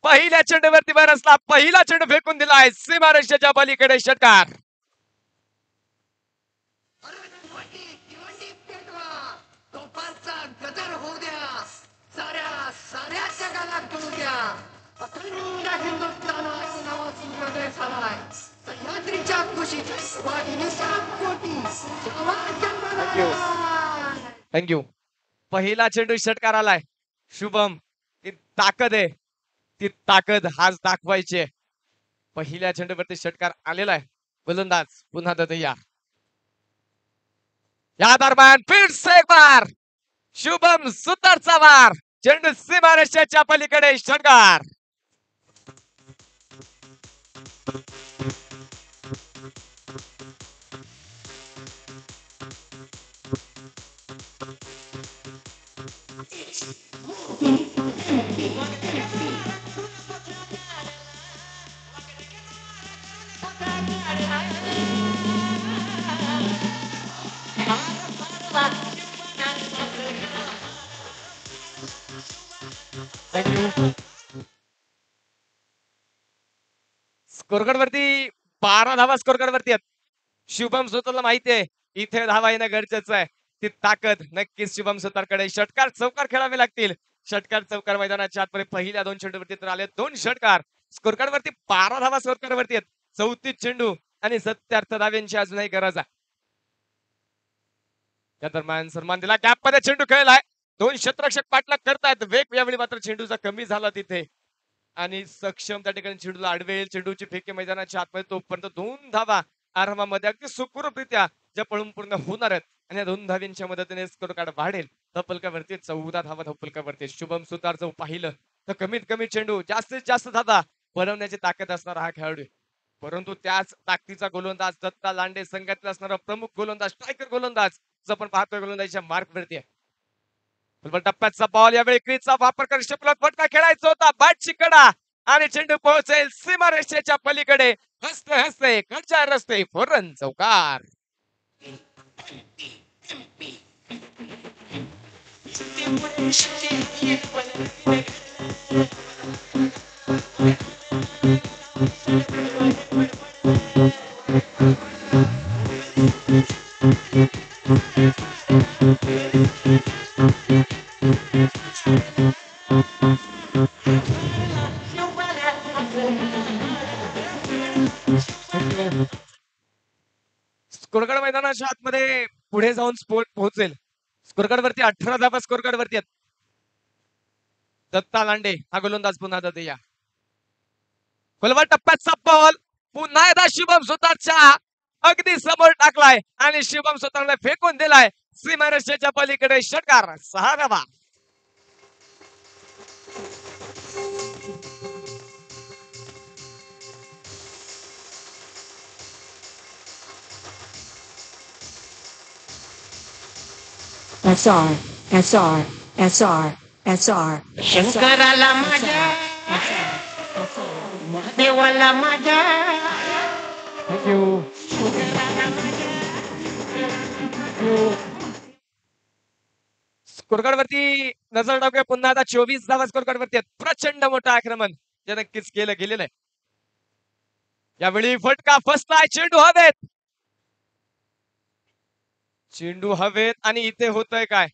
पहिल्या चेंडूवरती बरसला, पहिला चेंडू फेकून दिलाय सीमारेषेच्या पलीकडे षटकार. गदर होऊ द्या, साऱ्या साऱ्या जगाला कळू द्या, अखंड हिंदुस्थानाचं नाव सूर्योदय झालाय. सह्याद्रीच्या कुशीत वाघिणीच्या कोटी जेव्हा जन्माला थँक्यू. पहिला चेंडू षटकार आलाय. शुभम ती ताकद आहे, ती ताकद आज दाखवायची आहे. पहिल्या चेंडूवरती षटकार आलेला आहे. गोलंदाज पुन्हा ददय्या. या दरम्यान फिर से एक बार शुभम सुतारचा वार, चेंडू सीमारेषेच्या पलीकडे षटकार. स्कोरकार्ड वरती 12 धावा स्कोरकार्ड वरती आहेत. शुभम सुतारला माहिती आहे इथे धावा येणं गरजेचं आहे. ती ताकद नक्कीच शुभम सुतारकडे. षटकार चौकार खेळावे लागतील. षटकार चौकार मैदानाच्या आतमध्ये पहिल्या 2 चेंडूवरती तर आले 2 षटकार. स्कोरकार्ड वरती 12 धावा स्कोरकार्ड वरती आहेत. 34 चेंडू आणि 77 धाव्यांची अजूनही गरज आहे. या दरम्यान सन्मान दिला, गॅप मध्ये चेंडू खेळलाय. 2 क्षेत्ररक्षक पाठलाग करतायत. वेग यावेळी मात्र चेंडूचा कमी झाला तिथे आणि सक्षम त्या ठिकाणी चेंडूला अडवेल. चेंडूची फेके मैदानाच्या आतमध्ये तोपर्यंत 2 धावा आरामामध्ये अगदी सुखरूपरित्या ज्या पळून पूर्ण होणार आहेत आणि या 2 धाव्यांच्या मदतीने स्कोर कार्ड वाढेल. धपलकावरती 14 धावा धपलकावरती. शुभम सुतार जर पाहिलं तर कमीत कमी चेंडू जास्तीत जास्त धावा बनवण्याची ताकद असणारा हा खेळाडू, परंतु त्याच ताकदीचा गोलंदाज दत्ता लांडे संघातला असणारा प्रमुख गोलंदाज, स्ट्रायकर गोलंदाज जो आपण पाहतोय गोलंदाजीच्या मार्क वरती आहे. टप्प्याचा बॉल यावेळी क्रीजचा वापर कर षटकार फटका खेळायचा होता. बॅटची कडा आणि चेंडू पोहोचेल सीमारेषेच्या पलीकडे. हसते हसते कडच्या रस्ते फोरन चौकार. स्कोरकार्ड मैदानाच्या आतमध्ये पुढे जाऊन स्पोर्ट पोहोचेल. स्कोरकार्ड वरती 18 धावा स्कोरकार्ड वरती आहेत. दत्ता लांडे हा गोलंदाज पुन्हा ददय्या. गोलवा टप्प्याचा बॉल पुन्हा एकदा शुभम सुतारच्या अगदी समोर टाकलाय आणि शुभम सुतारने फेकून दिलाय सीमारेषेच्या पलीकडे. षटकार 6 धावा. SR, SR, SR, SR. शंकराला माझ्या महादेवाला माझ्या स्कोरकार्ड वरती नजर टाकूया पुन्हा आता 24 धावा स्कोरकार्ड वरती आहेत. प्रचंड मोठं आक्रमण जे नक्कीच केलं गेलेलं आहे. यावेळी फटका फसलाय. चेंडू हवेत, चेंडू हवेत आणि इथे होतंय काय?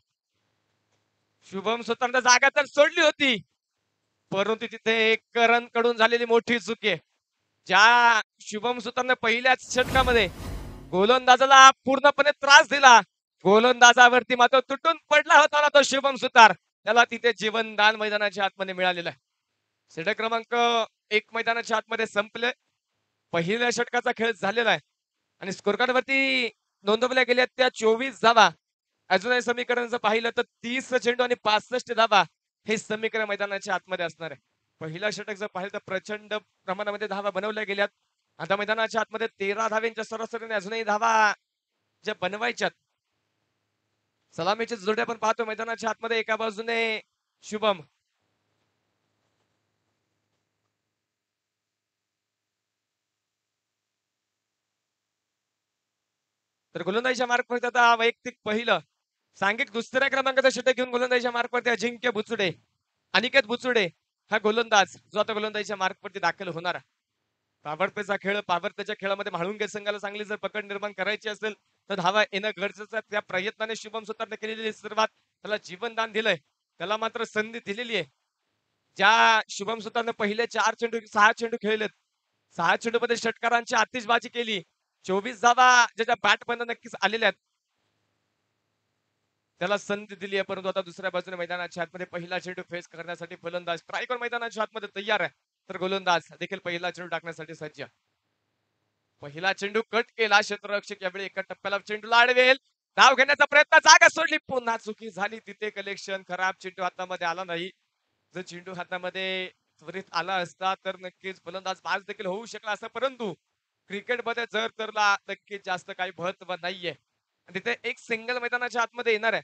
शुभम सुतारने जागा तर सोडली होती, परंतु तिथे करण कडून झालेली मोठी चूक आहे. ज्या शुभम सुतारने पहिल्याच षटकामध्ये गोलंदाजाला पूर्णपणे त्रास दिला, गोलंदाजावरती मात्र तुटून पडला होता ना तो शुभम सुतार, त्याला तिथे जीवनदान मैदानाच्या आतमध्ये मिळालेलं आहे. षटक क्रमांक 1 मैदानाच्या आतमध्ये संपले. पहिल्या षटकाचा खेळ झालेला आहे आणि स्कोरकार्ड वरती नोंदवल्या गेल्या त्या 24 धावा. अजूनही समीकरण जर पाहिलं तर 30 चेंडू आणि 65 धावा हे समीकरण मैदानाच्या आतमध्ये असणार आहे. पहिला षटक जर पाहिलं तर प्रचंड प्रमाणामध्ये धावा बनवल्या गेल्यात. आता मैदानाच्या आतमध्ये 13 धाव्यांच्या सरासरीने अजूनही धावा ज्या बनवायच्यात. सलामीची जोड्या आपण पाहतो मैदानाच्या आतमध्ये. एका बाजूने शुभम, तर गोलंदाजीच्या मार्कवरती आता वैयक्तिक पहिलं सांघिक दुसऱ्या क्रमांकाचा षटक घेऊन गोलंदाजीच्या मार्कवरती अजिंक्य बुचडे अनिकेत बुचुडे हा गोलंदाज जो आता गोलंदाजीच्या मार्कवरती दाखल होणार आहे. पावरप्लेचा खेळ, पावरप्लेच्या खेळामध्ये म्हाळुंगे संघाला चांगली जर पकड निर्माण करायची असेल तर धावा येणं गरजेचं आहे. त्या प्रयत्नाने शुभम सुतारने केलेली सुरुवात, त्याला जीवनदान दिलंय, त्याला मात्र संधी दिलेली आहे. ज्या शुभम सुतारने पहिले 6 चेंडू खेळलेत, 6 चेंडूमध्ये षटकारांची आतिषबाजी केली, 24 धावा ज्याच्या बॅटमधून नक्कीच आलेल्या आहेत, त्याला संधी दिली आहे. परंतु आता दुसऱ्या बाजूने मैदानाच्या आतमध्ये पहिला चेंडू फेस करण्यासाठी फलंदाज स्ट्रायकर मैदानाच्या आतमध्ये तयार आहे, तर गोलंदाज देखील पहिला चेंडू टाकण्यासाठी सज्ज. पहिला चेंडू कट केला, क्षेत्ररक्षक यावेळी एका टप्प्याला चेंडूला अडवेल, धाव घेण्याचा प्रयत्न, जागा सोडली, पुन्हा चुकी झाली तिथे. कलेक्शन खराब, चेंडू हातामध्ये आला नाही. जर चेंडू हातामध्ये त्वरित आला असता तर नक्कीच फलंदाज पास देखील होऊ शकला असता. परंतु क्रिकेटमध्ये जर तरला नक्कीच जास्त काही महत्व नाहीये. तिथे एक सिंगल मैदानाच्या आतमध्ये येणार आहे.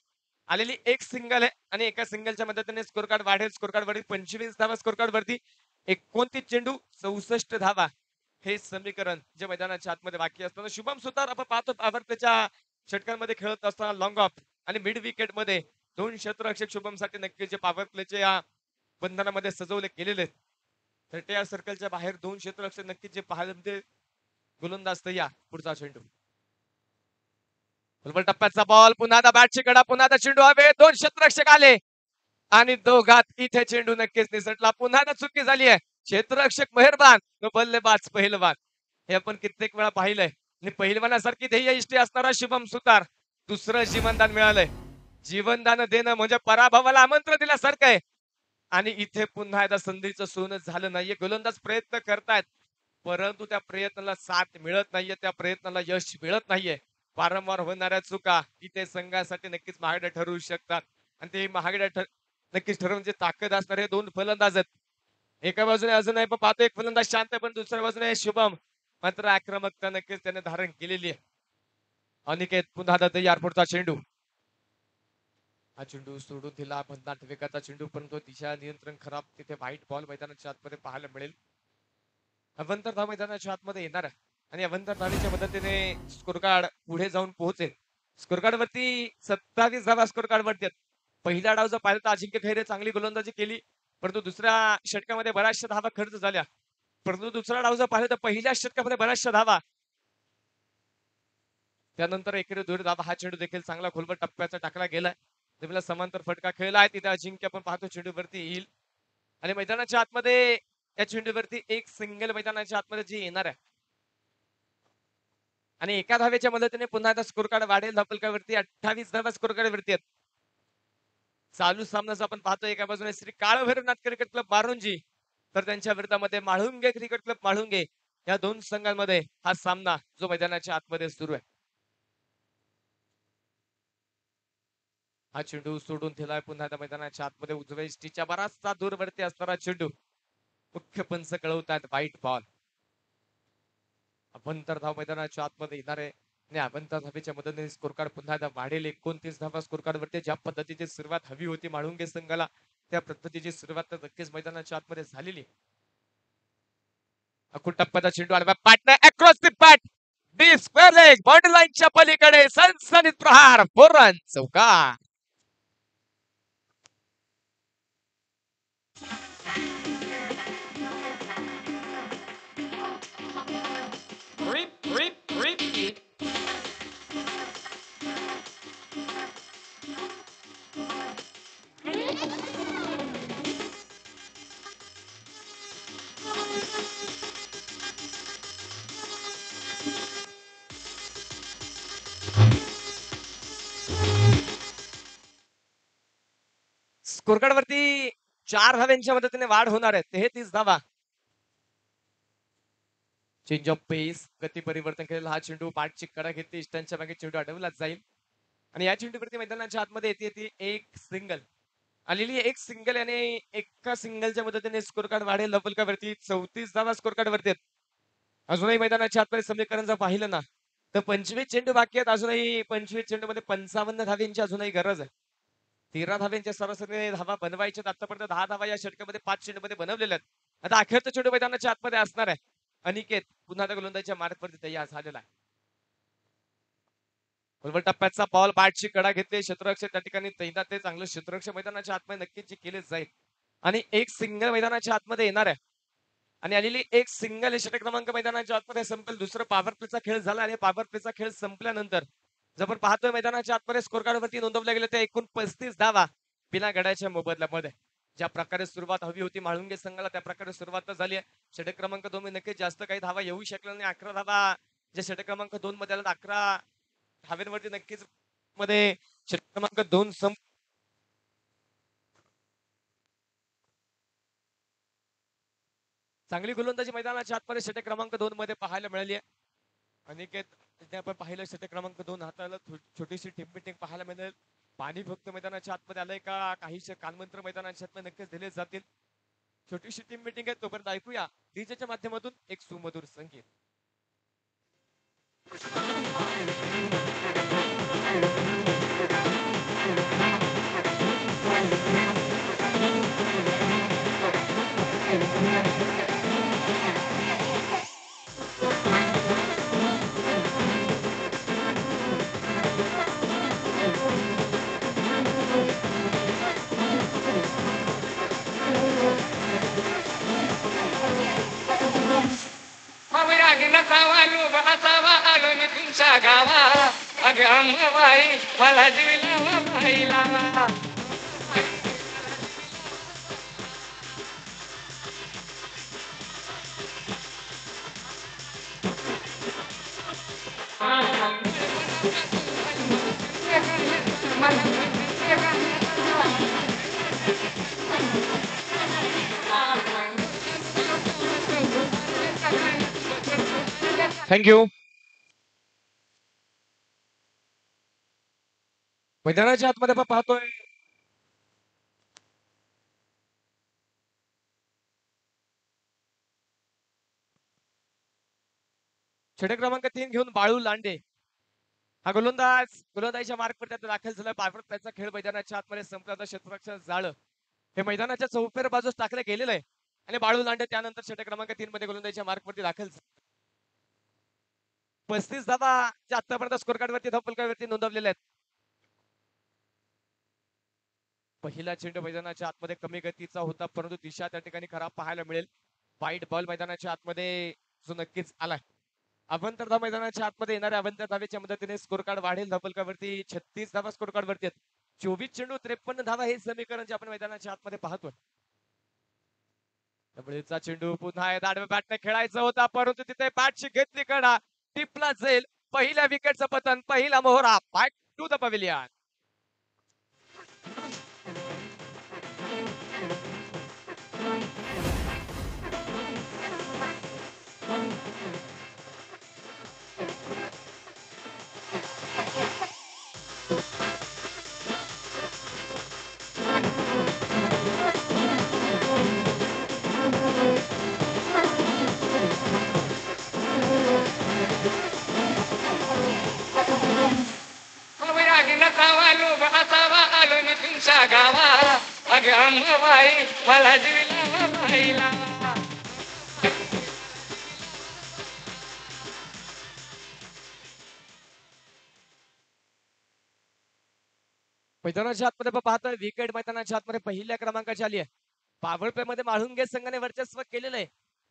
आलेली एक सिंगल आहे आणि एका सिंगलच्या मदतीने स्कोर कार्ड वाढेल. स्कोर कार्ड वरती 25 धावा, स्कोर कार्ड वरती 29 चेंडू 64 धावा, हे समीकरण जे मैदानाच्या आतमध्ये बाकी असताना शुभम सुतार आपण पाहतो त्याच्या षटकांमध्ये खेळत असताना लॉंग ऑफ आणि मिड विकेट मध्ये 2 क्षेत्ररक्षक शुभमसाठी नक्कीच जे पॉवर प्लेच्या या बंधनामध्ये सजवले गेलेले आहेत. 30 सर्कलच्या बाहेर 2 क्षेत्ररक्षक नक्कीच जे पाहायला म्हणजे गोलंदाज तयार. पुढचा चेंडू, टप्प्याचा बॉल, पुन्हा बॅटची कडा, पुन्हा चेंडू हवे, 2 क्षेत्ररक्षक आले आणि दोघात इथे चेंडू नक्कीच निसटला. पुन्हा चुकी झाली आहे. क्षेत्ररक्षक मेहरबान, बल्लेबाज पहिलवान, हे आपण कित्येक वेळा पाहिलंय. आणि पहिलवानासारखी ध्येय इष्टी असणारा शुभम सुतार दुसरं जीवनदान मिळालंय. जीवनदान देणं म्हणजे पराभवाला आमंत्रण दिल्यासारखं आहे. आणि इथे पुन्हा एकदा संधीचं सोनं झालं नाहीये. गोलंदाज प्रयत्न करतायत परंतु त्या प्रयत्नाला साथ मिळत नाहीये, त्या प्रयत्नाला यश मिळत नाहीये. वारंवार होणाऱ्या चुका इथे संघासाठी नक्कीच महागड्या ठरवू शकतात आणि ते महागड्या नक्कीच ठरवण्याची ताकद असणारे 2 फलंदाज आहेत. एका बाजूने अजूनही पण पाहतो एक फलंदाज शांत आहे, पण दुसऱ्या बाजूने शुभम मात्र आक्रमकता नक्कीच त्याने धारण केलेली आहे. अनिकेत पुन्हा तयार. पुढचा चेंडू, हा चेंडू सोडून दिला, भन्नाट वेगाचा चेंडू, परंतु दिशा नियंत्रण खराब. तिथे व्हाईट बॉल मैदानाच्या आतमध्ये पाहायला मिळेल. अवंतर धाव मैदानाच्या आतमध्ये येणार आहे आणि अवंतर धावेच्या मदतीने स्कोर कार्ड पुढे जाऊन पोहोचेल. स्कोर कार्ड वरती 27 धावा स्कोर कार्ड वरती आहेत. पहिल्या डाव जर पाहिलं तर अजिंक्य खैरे चांगली गोलंदाजी केली, परंतु दुसऱ्या षटकामध्ये बऱ्याचशा धावा खर्च झाल्या. परंतु दुसरा डाव जर पाहिलं तर पहिल्या षटकामध्ये बऱ्याचशा धावा, त्यानंतर एकेरी 2 धावा. हा चेंडू देखील चांगला खोलवर टप्प्याचा टाकला गेलाय. जमीनला समांतर फटका खेळला आहे. तिथे अजिंक्य आपण पाहतो चेंडूवरती येईल आणि मैदानाच्या आतमध्ये या चेंडूवरती एक सिंगल मैदानाच्या आतमध्ये जी येणार आहे आणि एका धावेच्या मदतीने पुन्हा एकदा स्कोर कार्ड वाढेल. धावफलकावरती 28 धावा स्कोर कार्ड वरती आहेत. चालू सामन्याचा आपण पाहतो एका बाजूने श्री काळभैरवनाथ क्रिकेट क्लब मारुंजी, तर त्यांच्या विरोधामध्ये म्हाळुंगे क्रिकेट क्लब म्हाळुंगे, या 2 संघांमध्ये हा सामना जो मैदानाच्या आतमध्ये सुरू आहे. हा चेंडू सोडून दिलाय पुन्हा एकदा मैदानाच्या आतमध्ये. उजव्या इष्टीच्या बराचसा दूरवरती असणारा चेंडू, मुख्य पंच कळवतात व्हाईट बॉल. अभंतर धाव मैदानाच्या आतमध्ये येणार आहे आणि अभंतर धावेच्या मदतीने स्कोर कार्ड पुन्हा एकदा वाढेल. 29 धावा स्कोर कार्ड वरती. ज्या पद्धतीची सुरुवात हवी होती म्हाळुंगे संघाला, त्या पद्धतीची सुरुवात तर नक्कीच मैदानाच्या आतमध्ये झालेली. अकुल टप्प्याचा चेंडू आला, partner across the pad, the square leg, boundary लाईनच्या पलीकडे सनसनीत प्रहार, 4 रन चौकार. Repeat. स्कोर कार्ड वरती 4 धाव्यांच्या मदतीने वाढ होणार आहे. 33 धावा. चेंज ऑफ पेस, गती परिवर्तन केलेला हा चेंडू, पाठची कडा घेतली, इष्टांच्या मागे चेंडू अडवला जाईल आणि या चेंडूवरती मैदानाच्या आतमध्ये येते एक सिंगल. आलेली एक सिंगल आणि एका सिंगलच्या मदतीने स्कोर कार्ड वाढेल. लपलकावरती 34 धावा स्कोर कार्ड वरती. अजूनही मैदानाच्या आतमध्ये समीकरण जर पाहिलं ना तर 25 चेंडू बाकी आहेत. अजूनही 25 चेंडू मध्ये 55 धाव्यांची अजूनही गरज आहे. 13 धाव्यांच्या सरासरी धावा बनवायच्या. आतापर्यंत 10 धावा या षटकामध्ये 5 चेंडू मध्ये बनवलेल्या आहेत. आता अखेरचा चेंडू मैदानाच्या आतमध्ये असणार आहे. अनिकेत पुन्हा त्या गोलंदाजीच्या मार्कवरती तयार झालेला आहे. खोलवर टप्प्याचा बॉल, बॅटची कडा घेतली, क्षेत्ररक्षक त्या ठिकाणी तैनात. ते चांगलं क्षेत्ररक्षक मैदानाच्या आतमध्ये नक्कीच केले जाईल. आणि एक सिंगल मैदानाच्या आतमध्ये येणार आहे आणि आलेली एक सिंगल षटक क्रमांक मैदानाच्या आतमध्ये संपेल. दुसरं पॉवर प्लेचा खेळ झाला आणि पॉवर प्लेचा खेळ संपल्यानंतर जर आपण पाहतोय मैदानाच्या आतमध्ये स्कोर कार्ड वरती नोंदवल्या गेल्या त्या एकूण 35 धावा बिना गड्याच्या मोबदल्यामध्ये. ज्या प्रकारे सुरुवात हवी होती म्हाळुंगे संघाला त्या प्रकारे सुरुवात झाली आहे. षटक क्रमांक 2 मध्ये नक्कीच जास्त काही धावा येऊ शकल्या नाही. 11 धावा जे षटक क्रमांक 2 मध्ये आला 11 धाव्यांवरती नक्कीच मध्ये षटक क्रमांक 2 चांगली गोलंदाजी मैदानाच्या आतमध्ये षटक क्रमांक 2 मध्ये पाहायला मिळाली आहे. अनिकेत आपण पाहिलं षटक क्रमांक 2 हाताला छोटीशी टिंग पाहायला मिळेल. पाणी फक्त मैदानाच्या आतमध्ये आलंय का काहीशे कानमंत्र मैदानाच्या आतमध्ये नक्कीच दिले जातील. छोटीशी टीम मिटिंग आहे तोपर्यंत ऐकूया डीजेच्या माध्यमातून एक सुमधुर संगीत. असावा आलो मी तुमच्या गावा अगं अंबाबाई मला जीविला बाई लावा. थँक्यू. मैदानाच्या आतमध्ये आपण पाहतोय षटक क्रमांक 3 घेऊन बाळू लांडे हा गोलंदाजीच्या मार्कवर दाखल झाला. पायवर त्याचा खेळ मैदानाच्या आतमध्ये संपला. क्षेत्ररक्षण जाळं हे मैदानाच्या चौफेर बाजूस टाकलं गेलेलं आहे आणि बाळू लांडे त्यानंतर षटक क्रमांक 3 मध्ये गोलंदाजीच्या मार्कवरती दाखल 35 धावा ज्या आतापर्यंत स्कोर कार्ड वरती धपलकावरती नोंदवलेल्या आहेत. पहिला चेंडू मैदानाच्या आतमध्ये कमी गतीचा होता परंतु दिशा त्या ठिकाणी खराब पाहायला मिळेल. वाईट बॉल मैदानाच्या आतमध्ये जो नक्कीच आलाय. अवंतर धाव मैदानाच्या आतमध्ये येणाऱ्या अवंतर धावेच्या मदतीने स्कोर कार्ड वाढेल. धपलकावरती 36 धावा स्कोर कार्ड वरती आहेत. 24 चेंडू 53 धावा हे समीकरण जे आपण मैदानाच्या आतमध्ये पाहतोय. त्यामुळेचा चेंडू पुन्हा आडव्या बॅटने खेळायचा होता परंतु तिथे बॅटची घेतली कडा टिपला जाईल. पहिल्या विकेटचं पतन पहिला मोहरा बॅक टू द पवेलियन. असावा आलो मी तुमच्या गावा अगं अंबाबाई मला जीविला बाई लावा. मैदानाच्या आतमध्ये आपण पाहतोय विकेट मैदानाच्या आतमध्ये पहिल्या क्रमांकाची आली आहे. पॉवर प्ले मध्ये म्हाळुंगे संघाने वर्चस्व केलेलं आहे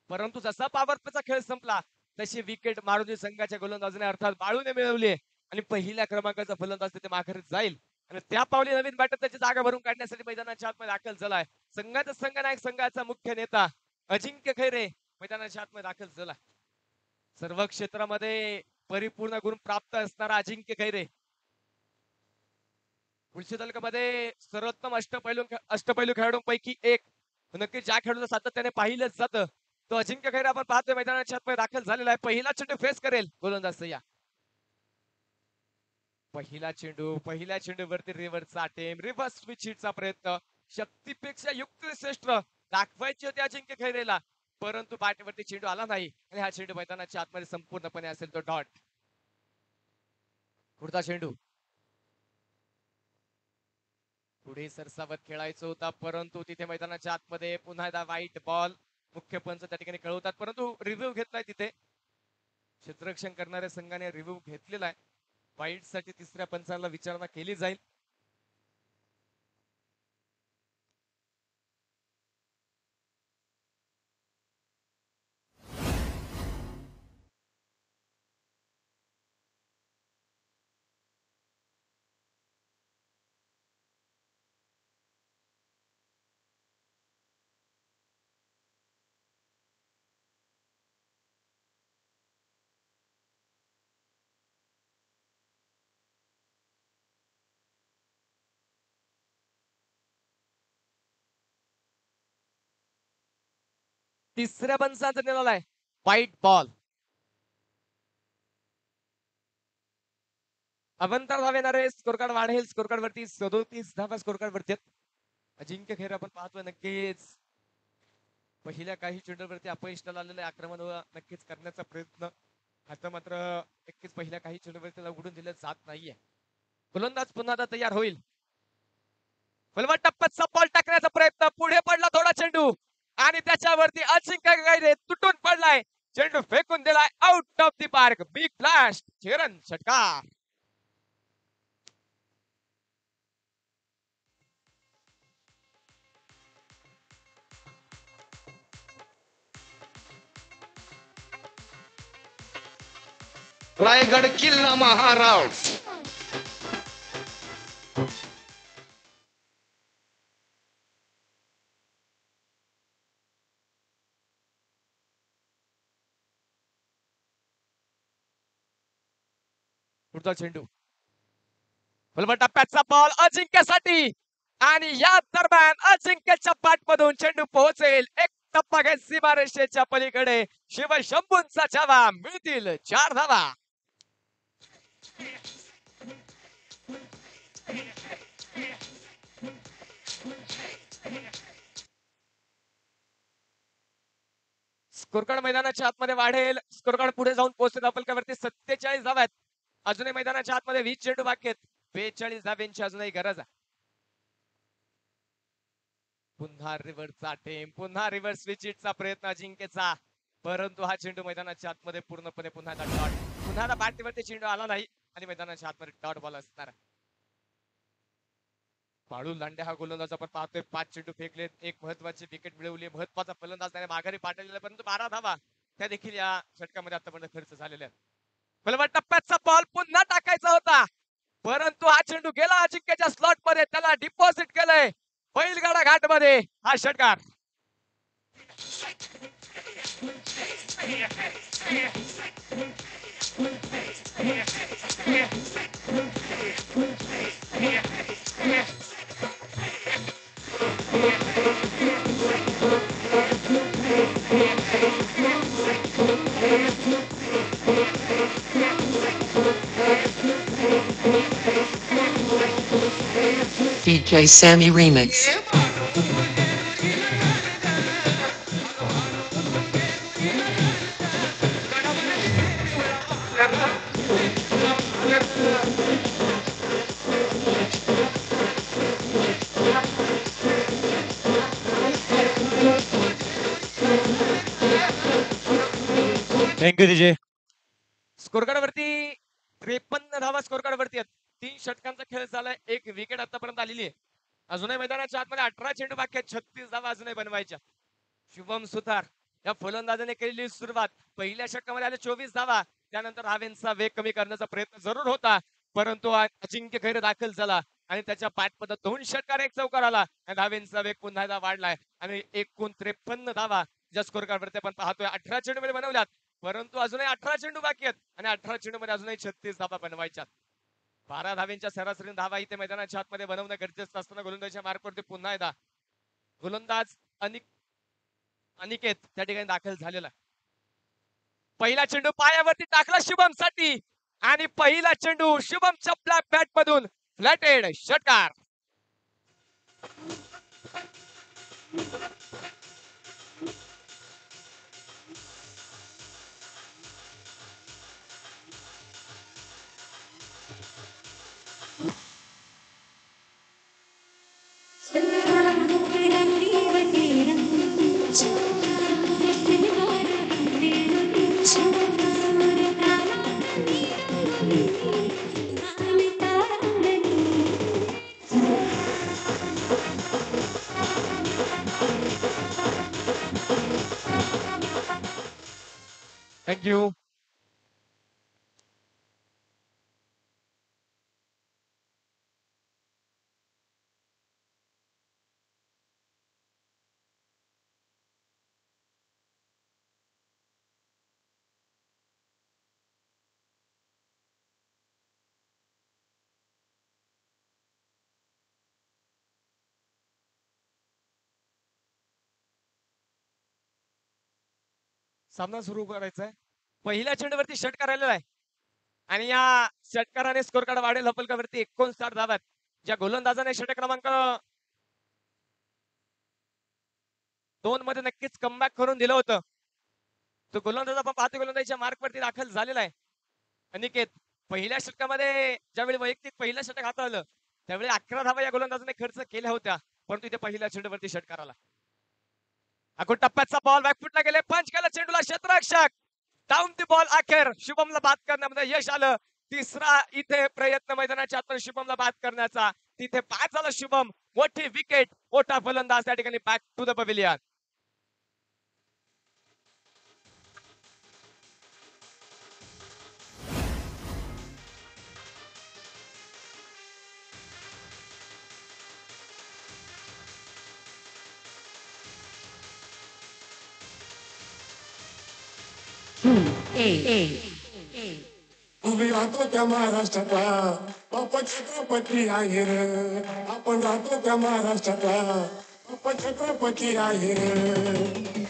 परंतु जसा पॉवर प्लेचा खेळ संपला तशी विकेट मारुती संघाच्या गोलंदाजीने अर्थात बाळूने मिळवली आणि पहिल्या क्रमांकाचा फलंदाज तिथे माघारी जाईल आणि त्या पावली नवीन बॅटर त्याची जागा भरून काढण्यासाठी मैदानाच्या आतमध्ये दाखल झालाय. संघाचा संघनायक संघाचा मुख्य नेता अजिंक्य खैरे मैदानाच्या आतमध्ये दाखल झाला. सर्व क्षेत्रामध्ये परिपूर्ण गुण प्राप्त असणारा अजिंक्य खैरे मुळशी तालुक्यामध्ये सर्वोत्तम अष्टपैलू खेळाडूंपैकी एक. नक्की ज्या खेळाडूला सातत्याने पाहिलंच जातं तो अजिंक्य खैरे आपण पाहतोय मैदानाच्या आतमध्ये दाखल झालेला आहे. पहिला चेंडू फेस करेल गोलंदाज सय्या. पहिल्या चेंडूवरती रिव्हर्सचा अटेम्प्ट रिव्हर्स स्विच हिटचा प्रयत्न शक्तीपेक्षा युक्तिश्रेष्ठ दाखवायची होती अजिंक्य खैरेला परंतु बॅटवरती चेंडू आला नाही आणि हा चेंडू मैदानाच्या आतमध्ये संपूर्णपणे असेल तो डॉट. पुढचा चेंडू पुढे सरसावत खेळायचं होता परंतु तिथे मैदानाच्या आतमध्ये पुन्हा एकदा व्हाईट बॉल मुख्य पंच त्या ठिकाणी कळवतात परंतु रिव्ह्यू घेतलाय तिथे क्षेत्ररक्षण करणाऱ्या संघाने रिव्ह्यू घेतलेला आहे. वाईट साठी तिसऱ्या पंचाला विचारणा केली जाईल. तिसऱ्या पंचांचा निर्णय आहे व्हाईट बॉल. अवंतर धाव येणार आहे. स्कोर कार्ड वाढेल. स्कोर कार्ड वरती 37 धावा स्कोर कार्ड वरती आहेत. अजिंक्य खेर आपण पाहतोय नक्कीच पहिल्या काही चेंडूवरती अपयश आलेलं आक्रमण नक्कीच करण्याचा प्रयत्न आता मात्र नक्कीच पहिल्या काही चेंडूवरती उघडून दिलं जात नाहीये. गोलंदाज पुन्हा आता तयार होईल. बलवट टप्प्याचा बॉल टाकण्याचा प्रयत्न पुढे पडला थोडा चेंडू आणि त्याच्यावरती अजिंक्य गैरे तुटून पडलाय. चेंडू फेकून दिलाय out of the park. Big flash Cheran षटकार. रायगड किल्ला महाराज. पुढचा चेंडू बलवट टप्प्याचा बॉल अजिंक्यसाठी आणि या दरम्यान अजिंक्यच्या पाठमधून चेंडू पोहोचेल एक टप्पा घेत सीमारेषेच्या पलीकडे. शिवशंभूंचा छावा मिळतील 4 धावा. स्कोर कार्ड मैदानाच्या आतमध्ये वाढेल. स्कोर कार्ड पुढे जाऊन पोहोचते धावफलकावरती 47 धावा आहेत. अजूनही मैदानाच्या आतमध्ये 20 चेंडू बाकी आहेत. 42 धाव्यांची अजूनही गरज आहे. पुन्हा रिव्हर्सचा टेम. पुन्हा रिव्हर्स स्विचिटचा प्रयत्न अजिंक्यचा परंतु हा चेंडू मैदानाच्या आतमध्ये पूर्णपणे पुन्हा डॉट. पुन्हा बॅटवरती चेंडू आला नाही आणि मैदानाच्या आतमध्ये डॉट बॉल असणार. बाळू लांडे हा गोलंदाज आपण पाहतोय. 5 चेंडू फेकलेत. एक महत्वाची विकेट मिळवली. महत्वाचा फलंदाज त्याने माघारी पाठवलेला परंतु 12 धावा त्या देखील या षटकामध्ये आतापर्यंत खर्च झालेल्या आहेत. बलवट टप्प्याचा बॉल पुन्हा टाकायचा होता परंतु हा चेंडू गेला अजिंक्यच्या स्लॉट मध्ये. त्याला डिपॉझिट केलंय बैलगाडा घाट मध्ये हा षटकार. DJ Sammy Remix. Thank you DJ. Score card वरती 53 धावा स्कोर कार्ड वरती आहेत. 3 षटकांचा खेळ झालाय. 1 विकेट आतापर्यंत आलेली आहे. अजूनही मैदानाच्या आतमध्ये 18 चेंडू बाकी आहेत. 36 धावा अजूनही बनवायच्या. शुभम सुतार या फलंदाजाने केलेली सुरुवात पहिल्या षटकामध्ये आले 24 धावा. त्यानंतर धावेंचा वेग कमी करण्याचा प्रयत्न जरूर होता परंतु अजिंक्य खैरे दाखल झाला आणि त्याच्या पाठपद्धत 2 षटकार 1 चौकार आला. धावेंचा वेग पुन्हा एकदा वाढलाय आणि एकूण 53 धावा ज्या स्कोर कार्ड वरती आपण पाहतोय 18 चेंडू मध्ये बनवल्यात परंतु अजूनही 18 चेंडू बाकी आहेत आणि 18 चेंडू मध्ये अजूनही 36 धावा बनवायच्यात. 12 धावेंच्या सरासरी धावा इथे मैदानाच्या आतमध्ये बनवणं गरजेचं असताना गोलंदाजीच्या मार्कवरती पुन्हा एकदा गोलंदाज अनिकेत त्या ठिकाणी दाखल झालेला. पहिला चेंडू पायावरती टाकला शुभम साठी आणि पहिला चेंडू शुभमच्या ब्लॅक बॅट मधून फ्लॅटेड षटकार. Thank you. सामना सुरू करायचा आहे. पहिल्या चेंडूवरती षटकार राहिलेला आहे आणि या षटकाराने स्कोर कार्ड वाढेल हपलकावरती 59 धावात. ज्या गोलंदाजाने षटक क्रमांक 2 मध्ये नक्कीच कमबॅक करून दिलं होतं, तो गोलंदाज आपण पाहतो गोलंदाजीच्या मार्कवरती दाखल झालेला आहे. अनिकेत पहिल्या षटकामध्ये ज्यावेळी वैयक्तिक पहिलं षटक हातात आलं त्यावेळी 11 धावा या गोलंदाजाने खर्च केल्या होत्या, परंतु इथे पहिल्या चेंडूवरती षटकार आला. अगो टप्प्याचा बॉल बॅकफुटला गेले, पंच केला चेंडूला क्षेत्ररक्षक डाऊन दी बॉल. अखेर शुभमला बाद करण्यामध्ये यश आलं. तिसरा इथे प्रयत्न मैदानाच्या आतमध्ये शुभमला बाद करण्याचा, तिथे बाद झाला शुभम. मोठी विकेट, मोठा फलंदाज त्या ठिकाणी बॅक टू द पवेलियन. तुम्ही राहतो त्या महाराष्ट्रातला बाप्पा छत्रपती आहे रे. आपण राहतो त्या महाराष्ट्रातला बाप्पा छत्रपती आहे रे.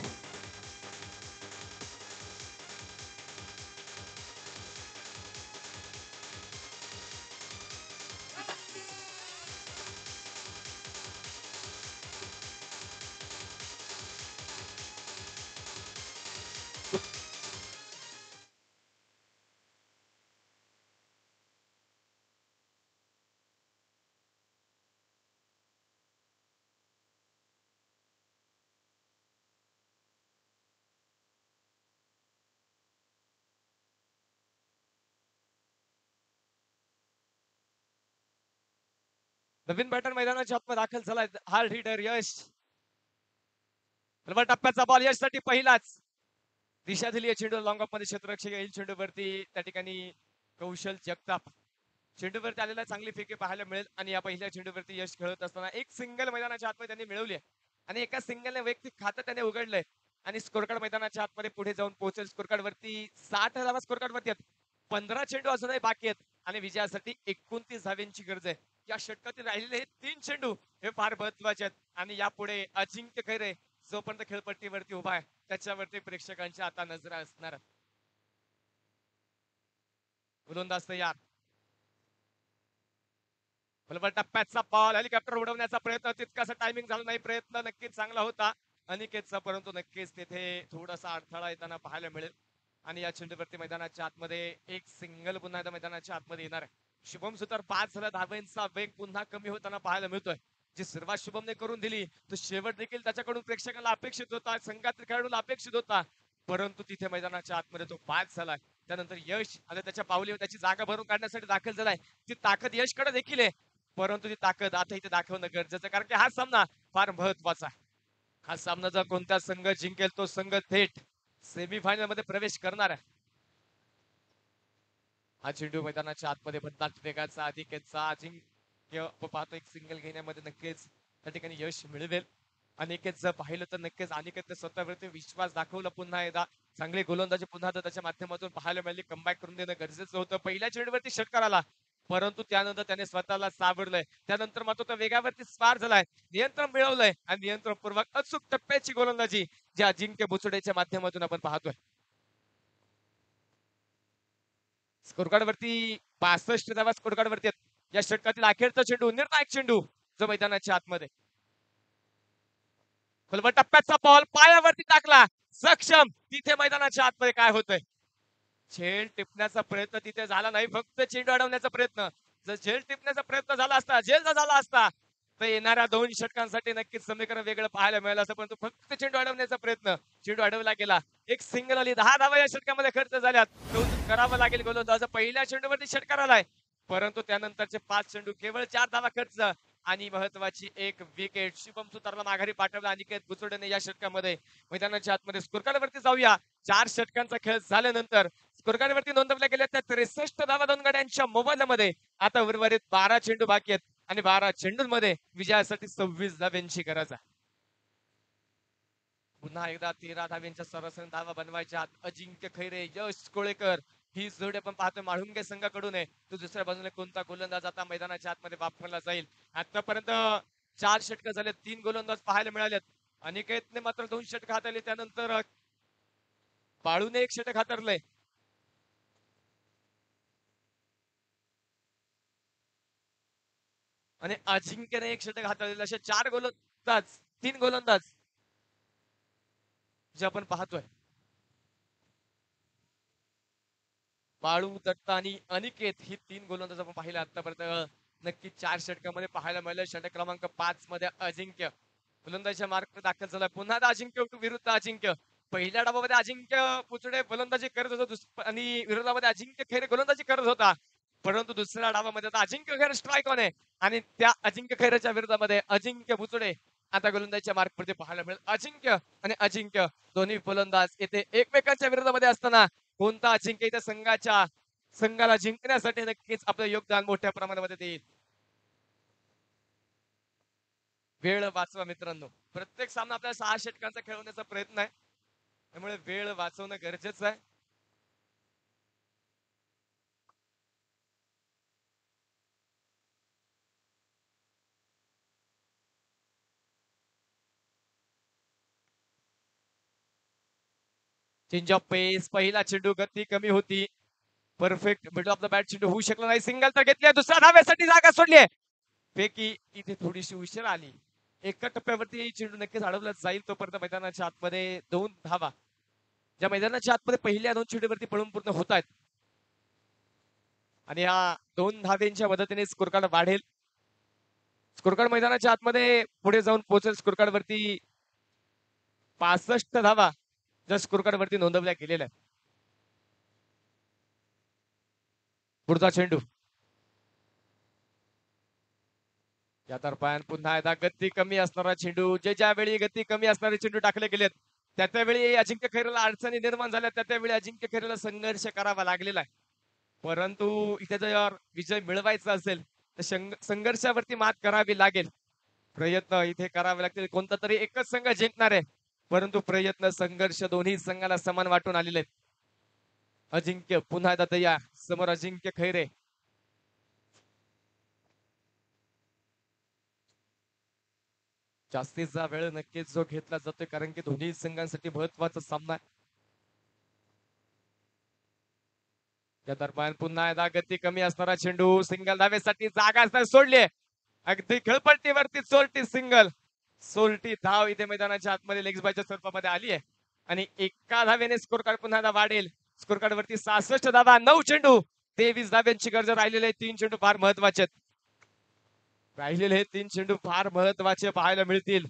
नवीन बॅटर मैदानाच्या आतमध्ये दाखल झालाय हार्ड हिटर यश. टप्प्याचा बॉल यश साठी पहिलाच. दिशा दिली चेंडू लॉंग ऑफ मध्ये क्षेत्ररक्षक येईल चेंडूवरती त्या ठिकाणी कौशल जगताप. चेंडूवरती आलेला चांगली फेकी पाहायला मिळेल आणि या पहिल्या चेंडूवरती यश खेळत असताना एक सिंगल मैदानाच्या आतमध्ये त्यांनी मिळवली आहे आणि एका सिंगलने वैयक्तिक खातं त्याने उघडलंय आणि स्कोर कार्ड मैदानाच्या आतमध्ये पुढे जाऊन पोहोचेल. स्कोर कार्ड वरती 60 धावा स्कोर कार्ड वरती आहेत. 15 चेंडू अजूनही बाकी आहेत आणि विजयासाठी 29 धाव्यांची गरज आहे. या षटकातील राहिलेले हे 3 चेंडू हे फार महत्वाचे आहेत आणि यापुढे अजिंक्य खैरे जोपर्यंत खेळपट्टीवरती उभा आहे त्याच्यावरती प्रेक्षकांच्या आता नजर असणार. गोलंदाज तयार. टप्प्याचा बॉल हेलिकॉप्टर उडवण्याचा प्रयत्न, तितकासा टायमिंग झाला नाही. प्रयत्न नक्कीच चांगला होता अनिकेतचा, परंतु नक्कीच तिथे थोडासा अडथळा येताना पाहायला मिळेल आणि या चेंडूवरती मैदानाच्या आतमध्ये एक सिंगल पुन्हा एकदा मैदानाच्या आतमध्ये येणार आहे. शुभम सुतार 5 झाला, धावांचा वेग पुन्हा कमी होताना पाहायला मिळतोय. जी सुरुवात शुभमने करून दिली तो शेवट देखील त्याच्याकडून प्रेक्षकांना अपेक्षित होता, संघातील खेळाडूला अपेक्षित होता, परंतु तिथे मैदानाच्या आतमध्ये तो 5 झालाय. त्यानंतर यश आता त्याच्या पावली त्याची जागा भरून काढण्यासाठी दाखल झालाय. ती ताकद यशकडे देखील आहे, परंतु ती ताकद आता इथे दाखवणं गरजेचं कारण की हा सामना फार महत्वाचा आहे. हा सामना जर कोणता संघ जिंकेल तो संघ थेट सेमीफायनल मध्ये प्रवेश करणार आहे. हा चेंडू मैदानाच्या आतमध्ये बदलाट वेगाचा अनिकेतचा अजिंक्य पाहतो एक सिंगल घेण्यामध्ये नक्कीच त्या ठिकाणी यश मिळवेल. अनिकेत जर पाहिलं तर नक्कीच अनिकेतने स्वतःवरती विश्वास दाखवला. पुन्हा एकदा चांगले गोलंदाजी पुन्हा त्याच्या माध्यमातून पाहायला मिळाली. कमबॅक करून देणं गरजेचं होतं. पहिल्या चेंडूवरती षटकार आला, परंतु त्यानंतर त्याने स्वतःला सावरलंय. त्यानंतर मात्र तो वेगावरती स्वार झालाय, नियंत्रण मिळवलंय आणि नियंत्रणपूर्वक अचूक टप्प्याची गोलंदाजी जी अजिंक्य बुचडेच्या माध्यमातून आपण पाहतोय. स्कोरकार्ड वरती 62 धावा स्कोरकार्ड वरती आहेत. या षटकातील अखेरचा चेंडू, निर्णायक चेंडू जो मैदानाच्या आतमध्ये. टप्प्याचा बॉल पायावरती टाकला, सक्षम. तिथे मैदानाच्या आतमध्ये काय होतंय, झेल टिपण्याचा प्रयत्न तिथे झाला नाही, फक्त चेंडू अडवण्याचा प्रयत्न. जर झेल टिपण्याचा प्रयत्न झाला असता, झेल जर झाला असता तर येणाऱ्या 2 षटकांसाठी नक्कीच समीकरण वेगळं पाहायला मिळालं असं, परंतु फक्त चेंडू अडवण्याचा प्रयत्न, चेंडू अडवला गेला. एक सिंगल आली, 10 धावा या षटकामध्ये खर्च झाल्यात. कौतुक करावं लागेल गोलंदाज. पहिल्या चेंडूवरती षटकार आलाय, परंतु त्यानंतरचे 5 चेंडू केवळ 4 धावा खर्च आणि महत्वाची एक विकेट. शुभम सुतारला माघारी पाठवला अनिकेत बुचडेने या षटकामध्ये. मैदानाच्या आतमध्ये स्कोरकार्ड वरती जाऊया. 4 षटकांचा खेळ झाल्यानंतर स्कोरकार्ड वरती नोंदवल्या गेल्या त्या 63 धावा दोन गाड्यांच्या मोबाईलमध्ये. आता उर्वरित 12 चेंडू बाकी आहेत आणि 12 चेंडूंमध्ये विजयासाठी 26 धाव्यांची गरज आहे. पुन्हा एकदा 13 धाव्यांच्या सरासरी धावा बनवायच्या. अजिंक्य खैरे, यश कोळेकर ही जोडी आपण पाहतोय माळुंगे संघाकडून आहे. तो दुसऱ्या बाजूने कोणता गोलंदाज आता मैदानाच्या आतमध्ये वापरला जाईल. आतापर्यंत 4 षटक झाले, 3 गोलंदाज पाहायला मिळालेत. अनिकेतने मात्र 2 षटक हाताळली. त्यानंतर बाळूने एक षटक हातरलंय. आणि अजिंक्यने एक षटक हाताळलेलं. असे 4 गोलंदाज 3 गोलंदाज जे आपण पाहतोय. बाळू, दत्त आणि अनिकेत ही 3 गोलंदाज आपण पाहिला आतापर्यंत. नक्की 4 षटकामध्ये पाहायला मिळालं. षटक क्रमांक 5 मध्ये अजिंक्य फलंदाजीच्या मार्ग दाखल झाला. पुन्हा अजिंक्य विरुद्ध अजिंक्य. पहिल्या डावामध्ये अजिंक्य पुचडे फलंदाजी करत होता आणि विरोधामध्ये अजिंक्य खैरे गोलंदाजी करत होता. परंतु दुसऱ्या डावामध्ये आता अजिंक्य खैरे स्ट्राईक ऑन आहे आणि त्या अजिंक्य खैरेच्या विरोधामध्ये अजिंक्य बुचडे आता गोलंदाजीच्या मार्गवरती पाहायला मिळेल. अजिंक्य आणि अजिंक्य दोन्ही फलंदाज येथे एकमेकांच्या विरोधामध्ये असताना कोणता अजिंक्य इथे संघाला जिंकण्यासाठी नक्कीच आपलं योगदान मोठ्या प्रमाणामध्ये देईल. वेळ वाचवा मित्रांनो. प्रत्येक सामना आपल्याला 6 षटकांचा खेळवण्याचा प्रयत्न आहे, त्यामुळे वेळ वाचवणं गरजेचं आहे. चेंज ऑफ पेस. पहिला चेंडू गती कमी होती. Perfect middle of the bat चेंडू होऊ शकला नाही. सिंगल तर घेतली. दुसऱ्या धाव्यासाठी जागा सोडली. पैकी इथे थोडीशी उशीर आली. एका टप्प्यावरती चेंडू नक्कीच अडवला जाईल. तोपर्यंत मैदानाच्या आतमध्ये 2 धावा ज्या मैदानाच्या आतमध्ये पहिल्या 2 चेंडूवरती पळून पूर्ण होत आहेत आणि या 2 धावेंच्या मदतीने स्कोर कार्ड वाढेल. स्कोर कार्ड मैदानाच्या आतमध्ये पुढे जाऊन पोहोचेल. स्कोर कार्ड वरती 65 धावा ज्या स्कोर कार्ड वरती नोंदवल्या गेलेल्या आहेत. पुढचा चेंडू या तर्फान पुन्हा एकदा गती कमी असणारा चेंडू. ज्यावेळी गती कमी असणारे चेंडू टाकले गेलेत त्यावेळी अजिंक्य खैरेला अडचणी निर्माण झाल्या. त्यावेळी अजिंक्य खैरेला संघर्ष करावा लागलेला आहे. परंतु इथे जर विजय मिळवायचा असेल तर संघर्षावरती मात करावी लागेल. प्रयत्न इथे करावे लागतील. कोणता तरी एकच संघ जिंकणार आहे, परंतु प्रयत्न संघर्ष दोन्ही संघाला समान वाटून आलेले आहेत. अजिंक्य पुन्हा एकदा तयार. समोर अजिंक्य खैरे. जास्तीचा वेळ नक्कीच जो घेतला जातोय कारण की दोन्ही संघांसाठी महत्वाचा सामना आहे. या दरम्यान पुन्हा एकदा गती कमी असणारा चेंडू. सिंगल धावेसाठी जागा सोडली. अगदी खेळपट्टीवरती सोल्टी सिंगल. सोल्टी धाव इथे मैदानाच्या आतमध्ये लेग बायच्या स्वरूपामध्ये आली आहे आणि एका धावेने स्कोर कार्ड पुन्हा एकदा वाढेल. स्कोर कार्ड वरती 66 धावा. 9 चेंडू 23 धाव्यांची गरज राहिलेले 3 चेंडू फार महत्वाचे आहेत. राहिलेले 3 चेंडू फार महत्वाचे पाहायला मिळतील.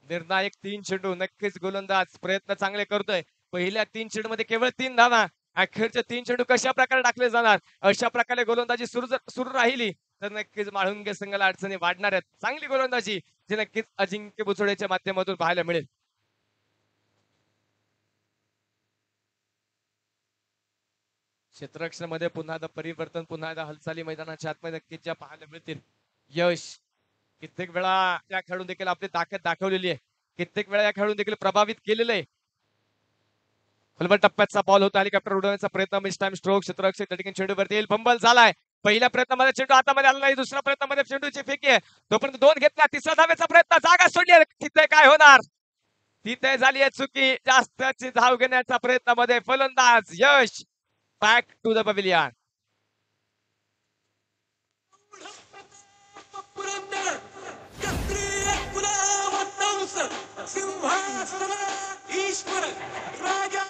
निर्णायक 3 चेंडू. नक्कीच गोलंदाज प्रयत्न चांगले करतोय. पहिल्या 3 चेंडू मध्ये केवळ 3 धावा. अखेरचे 3 चेंडू कशा प्रकारे टाकले जाणार. अशा प्रकारे गोलंदाजी सुरू राहिली तर नक्कीच म्हाळुंगे संघाला अडचणी वाढणार आहेत. चांगली गोलंदाजी जी नक्कीच अजिंक्य बुचडेच्या माध्यमातून पाहायला मिळेल. क्षेत्ररक्षणामध्ये पुन्हा एकदा परिवर्तन. पुन्हा एकदा हालचाली मैदानाच्या आतमध्ये नक्कीच ज्या पाहायला मिळतील. यश कित्येक वेळा या खेळून देखील आपली ताकद दाखवलेली आहे. कित्येक वेळा या खेळून देखील प्रभावित केलेलं आहे. फलबल टप्प्याचा बॉल होता. हेलिकॉप्टर उडवण्याचा प्रयत्न. Miss time stroke. क्षेत्ररक्षक त्या ठिकाणी चेंडूवरती येईल. फंबल झालाय. पहिल्या प्रयत्नामध्ये चेंडू हातामध्ये आला नाही. दुसऱ्या प्रयत्नामध्ये चेंडूची फेकी आहे. तोपर्यंत 2 घेतला. तिसरा धावेचा प्रयत्न. जागा सोडली. तिथे काय होणार. तिथे झाली आहे चुकी. जास्तची धाव घेण्याच्या प्रयत्नामध्ये फलंदाज Yash back to the pavilion. Ishwar Raja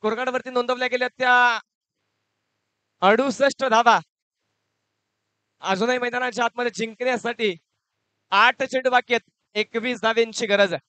score card वरती नोंदवल्या गेल्या त्या 68 धावा अजूनही मैदानाच्या आतमध्ये जिंकण्यासाठी 8 चेंडू बाकी आहेत. 21 धाव्यांची गरज आहे.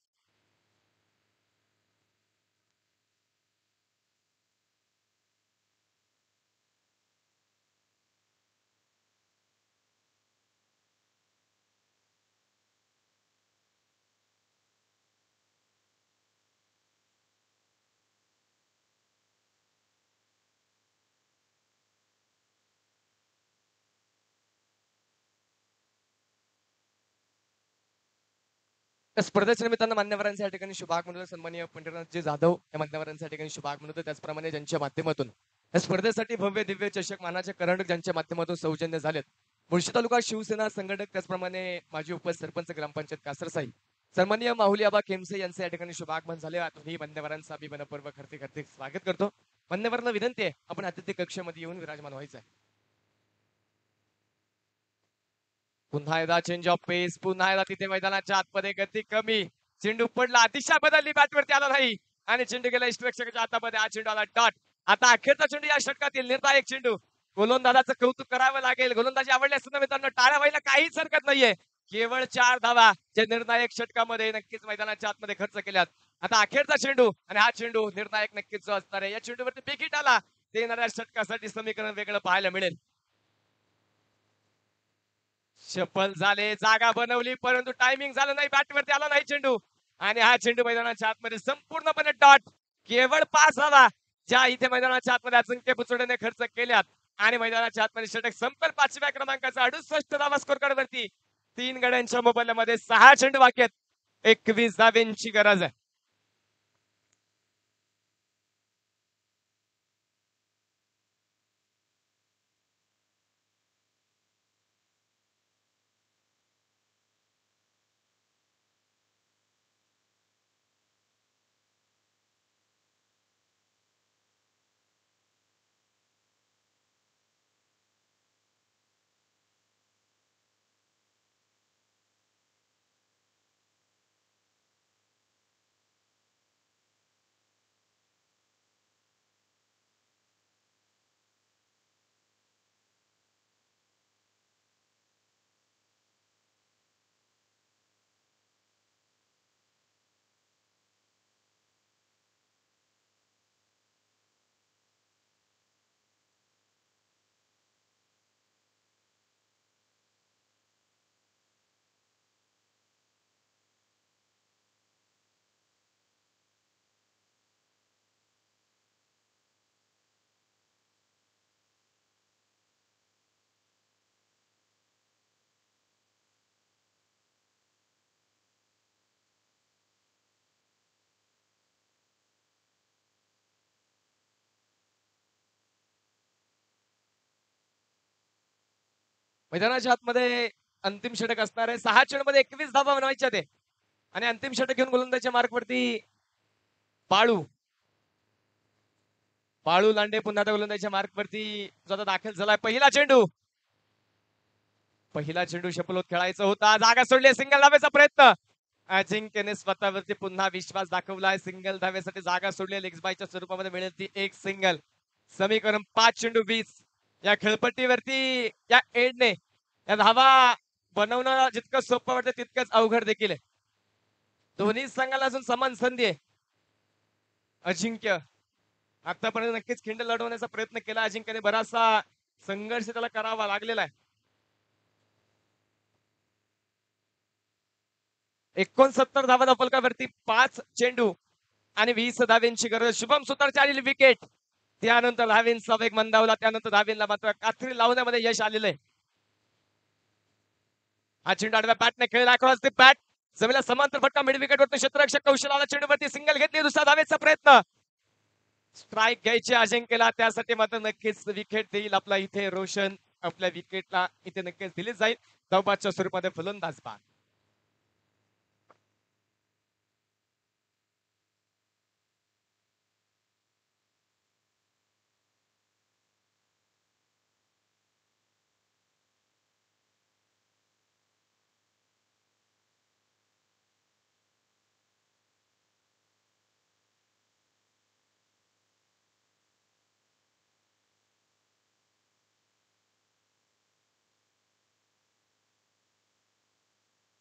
त्या स्पर्धेच्या निमित्तानं मान्यवरांच्या या ठिकाणी शुभागमन सन्माननीय पंडितजी जाधव या मान्यवरांच्या ठिकाणी शुभागमन होतं. त्याचप्रमाणे ज्यांच्या माध्यमातून या स्पर्धेसाठी भव्य दिव्य चषक मानाचे करंडक ज्यांच्या माध्यमातून सौजन्य झालेत. मुळशी तालुका शिवसेना संघटक त्याचप्रमाणे माजी उपसरपंच ग्रामपंचायत कासरसाई सन्माननीय माहुली आबा केमसे यांचे या ठिकाणी शुभागमन झाले. आताही मान्यवरांचा अभिमानपूर्वक हार्दिक स्वागत करतो. मान्यवरांना विनंती आहे आपण अतिथी कक्षामध्ये येऊन विराजमान व्हायचं आहे. पुन्हा एकदा चेंज ऑफ पेस, पुन्हा एकदा तिथे मैदानाच्या आतमध्ये गती कमी, चेंडू पडला, दिशा बदलली, बॅटवरती आला नाही आणि चेंडू गेला इष्टरक्षकाच्या हातामध्ये. हा चेंडू आला डॉट. आता अखेरचा चेंडू या षटकातील निर्णायक चेंडू. गोलंदाजाचं कौतुक करावं लागेल. गोलंदाजी आवडल्यास मित्रांनो टाळ्या व्हायला काहीच हरकत नाहीये. केवळ 4 धावा जे निर्णायक षटकामध्ये नक्कीच मैदानाच्या आतमध्ये खर्च केल्यात. आता अखेरचा चेंडू आणि हा चेंडू निर्णायक नक्कीच जो असणार आहे. या चेंडूवरती विकेट आला ते येणाऱ्या षटकासाठी समीकरण वेगळं पाहायला मिळेल. सफल झाले, जागा बनवली, परंतु टायमिंग झालं नाही, बॅटवरती आला नाही चेंडू आणि हा चेंडू मैदानाच्या आतमध्ये संपूर्णपणे डॉट. केवळ 5 धावा ज्या इथे मैदानाच्या आतमध्ये अजिंक्य पुचोडेने खर्च केल्यात आणि मैदानाच्या आतमध्ये षटक संपेल 5व्या क्रमांकाचा 68 धावा स्कोर कार्ड वरती. 3 गड्यांच्या मोबाईलमध्ये 6 चेंडू बाकी आहेत. 21 धाव्यांची गरज आहे. मैदानाच्या आतमध्ये अंतिम षटक असणार आहे. 6 चेंडूमध्ये 21 धावा बनवायच्या ते आणि अंतिम षटक घेऊन गोलंदाजीच्या मार्कवरती पाळू लांडे पुन्हा त्या गोलंदाजीच्या मार्कवरती जो आता दाखल झालाय. पहिला चेंडू शपलोत खेळायचा होता, जागा सोडली, सिंगल धावेचा प्रयत्न. अजिंक्यने स्वतःवरती पुन्हा विश्वास दाखवलाय. सिंगल धावेसाठी जागा सोडली, लेग्स बायच्या स्वरूपामध्ये मिळेल ती एक सिंगल. समीकरण 5 चेंडू 20 या खेळपट्टीवरती या एडने या धावा बनवणं जितकं सोपं वाटतं तितकंच अवघड देखील आहे. दोन्ही संघाला अजून समान संधी आहे. अजिंक्य आतापर्यंत नक्कीच खिंड लढवण्याचा प्रयत्न केला. अजिंक्यने बराचसा संघर्ष त्याला करावा लागलेला आहे. 69 धावा फलकावरती 5 चेंडू आणि 20 धाव्यांची गरज. शुभम सुतारची आलेली विकेट, त्यानंतर धावेंचा वेग मंदावला, त्यानंतर धावेंना मात्र कात्री लावण्यामध्ये यश आलेलं आहे. हा चेंडू आडव्या बॅटने खेळला, क्रॉस द बॅट जमिनीला समांतर फटका, मिड विकेट वरती क्षेत्ररक्षक कौशलाला चेंडूवरती सिंगल घेतली. दुसरा धावेचा प्रयत्न, स्ट्राईक घ्यायची अजिंक्यला, त्यासाठी मात्र नक्कीच विकेट देईल आपला इथे रोशन. आपल्या विकेटला इथे नक्कीच दिली जाईल. धावबादच्या स्वरूपामध्ये फलंदाज बाद.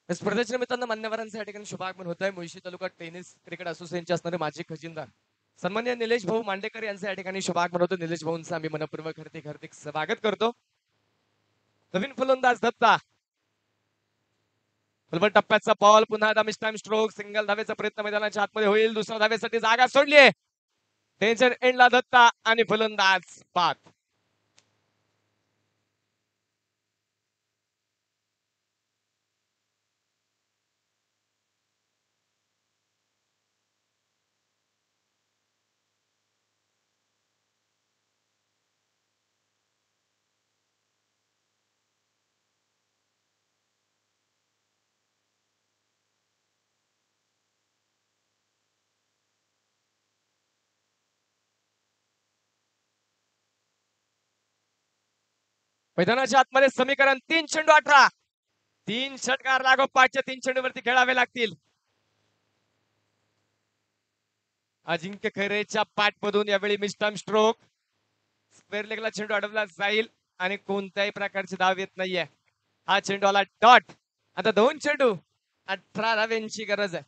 स्पर्धेच्या निमित्तानं मान्यवरांच्या ठिकाणी शुभागमन होत आहे. मुळशी तालुका टेनिस क्रिकेट असोसिएशनचे असणारे माजी खजिनदार सन्माननीय निलेश भाऊ मांडेकर यांच्या ठिकाणी शुभागमन होतं. निलेश भाऊंचं आम्ही मनपूर्वक हार्दिक स्वागत करतो. नवीन फलंदाज दत्ता, टप्प्याचा बॉल, पुन्हा एकदा मिस टाइम स्ट्रोक, सिंगल धावेचा प्रयत्न मैदानाच्या आतमध्ये होईल. दुसऱ्या धावेसाठी जागा सोडलीये. टेन्शन एंडला दत्ता आणि फलंदाज बाद. मैदानाच्या आतमध्ये समीकरण 3 चेंडू 18. 3 षटकार लागोपाठच्या 3 चेंडूवरती खेळावे लागतील. अजिंक्य खैरेच्या पाठमधून यावेळी मिस्टम स्ट्रोक. स्क्वेअर लेगला चेंडू अडवला जाईल आणि कोणत्याही प्रकारची धाव येत नाहीये. हा चेंडू आला डॉट. आता 2 चेंडू 18 धाव्यांची गरज आहे.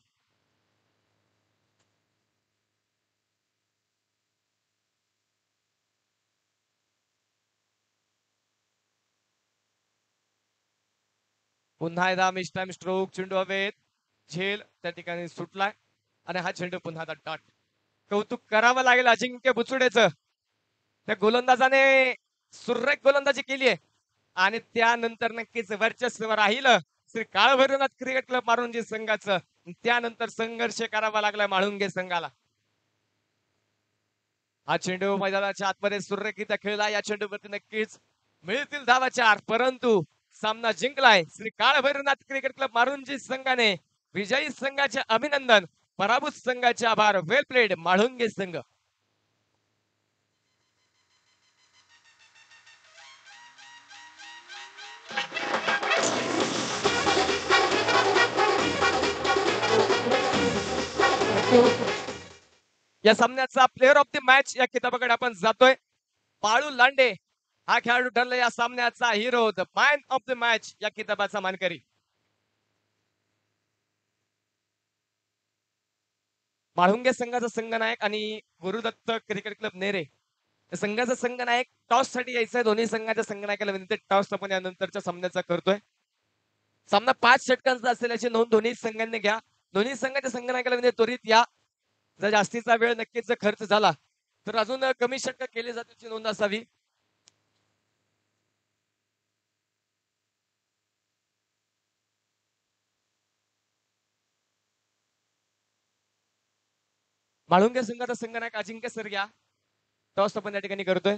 पुन्हा एकदा मिस्टम स्ट्रोक. चेंडू हवेत. झेल त्या ठिकाणी सुटलाय आणि हा चेंडू पुन्हा डॉट. कौतुक करावं लागेल अजिंक्य बुचुडेचं. त्या गोलंदाजाने सुरेख गोलंदाजी केली आहे आणि त्यानंतर नक्कीच वर्चस्व राहिलं श्री काळभैरवनाथ क्रिकेट क्लब मारुंजी संघाचं. त्यानंतर संघर्ष करावा लागला म्हाळुंगे संघाला. हा चेंडू मैदानाच्या आतमध्ये सुरेखीचा खेळला. या चेंडूवरती नक्कीच मिळतील धावा 4, परंतु सामना जिंकलाय श्री काळभैरवनाथ क्रिकेट क्लब मारुंजी संघाने. विजयी संघाचे अभिनंदन, पराभूत संघाचे आभार. वेल प्लेड म्हाळुंगे संघ. या सामन्याचा प्लेअर ऑफ द मॅच या किताबाकडे आपण जातोय. पाळू लांडे हा खेळाडू ठरला या सामन्याचा hero, the man of the match या किताबाचा मानकरी. म्हाळुंगे संघाचा संघनायक आणि गुरुदत्त क्रिकेट क्लब नेरे संघाचा संघनायक टॉस साठी यायचंय. दोन्ही संघाच्या संघनायकाला विनंती, टॉस आपण यानंतरच्या सामन्याचा करतोय. सामना 5 षटकांचा असल्याची नोंद दोन्ही संघांनी घ्या. दोन्ही संघाच्या संघनायकाला विनंती, त्वरित या. जर जास्तीचा वेळ नक्कीच जर खर्च झाला तर अजून कमी षटक केले जाण्याची नोंद असावी. म्हाळुंगे संघाचा संघनायक अजिंक्य सर घ्या. टॉस आपण या ठिकाणी करतोय.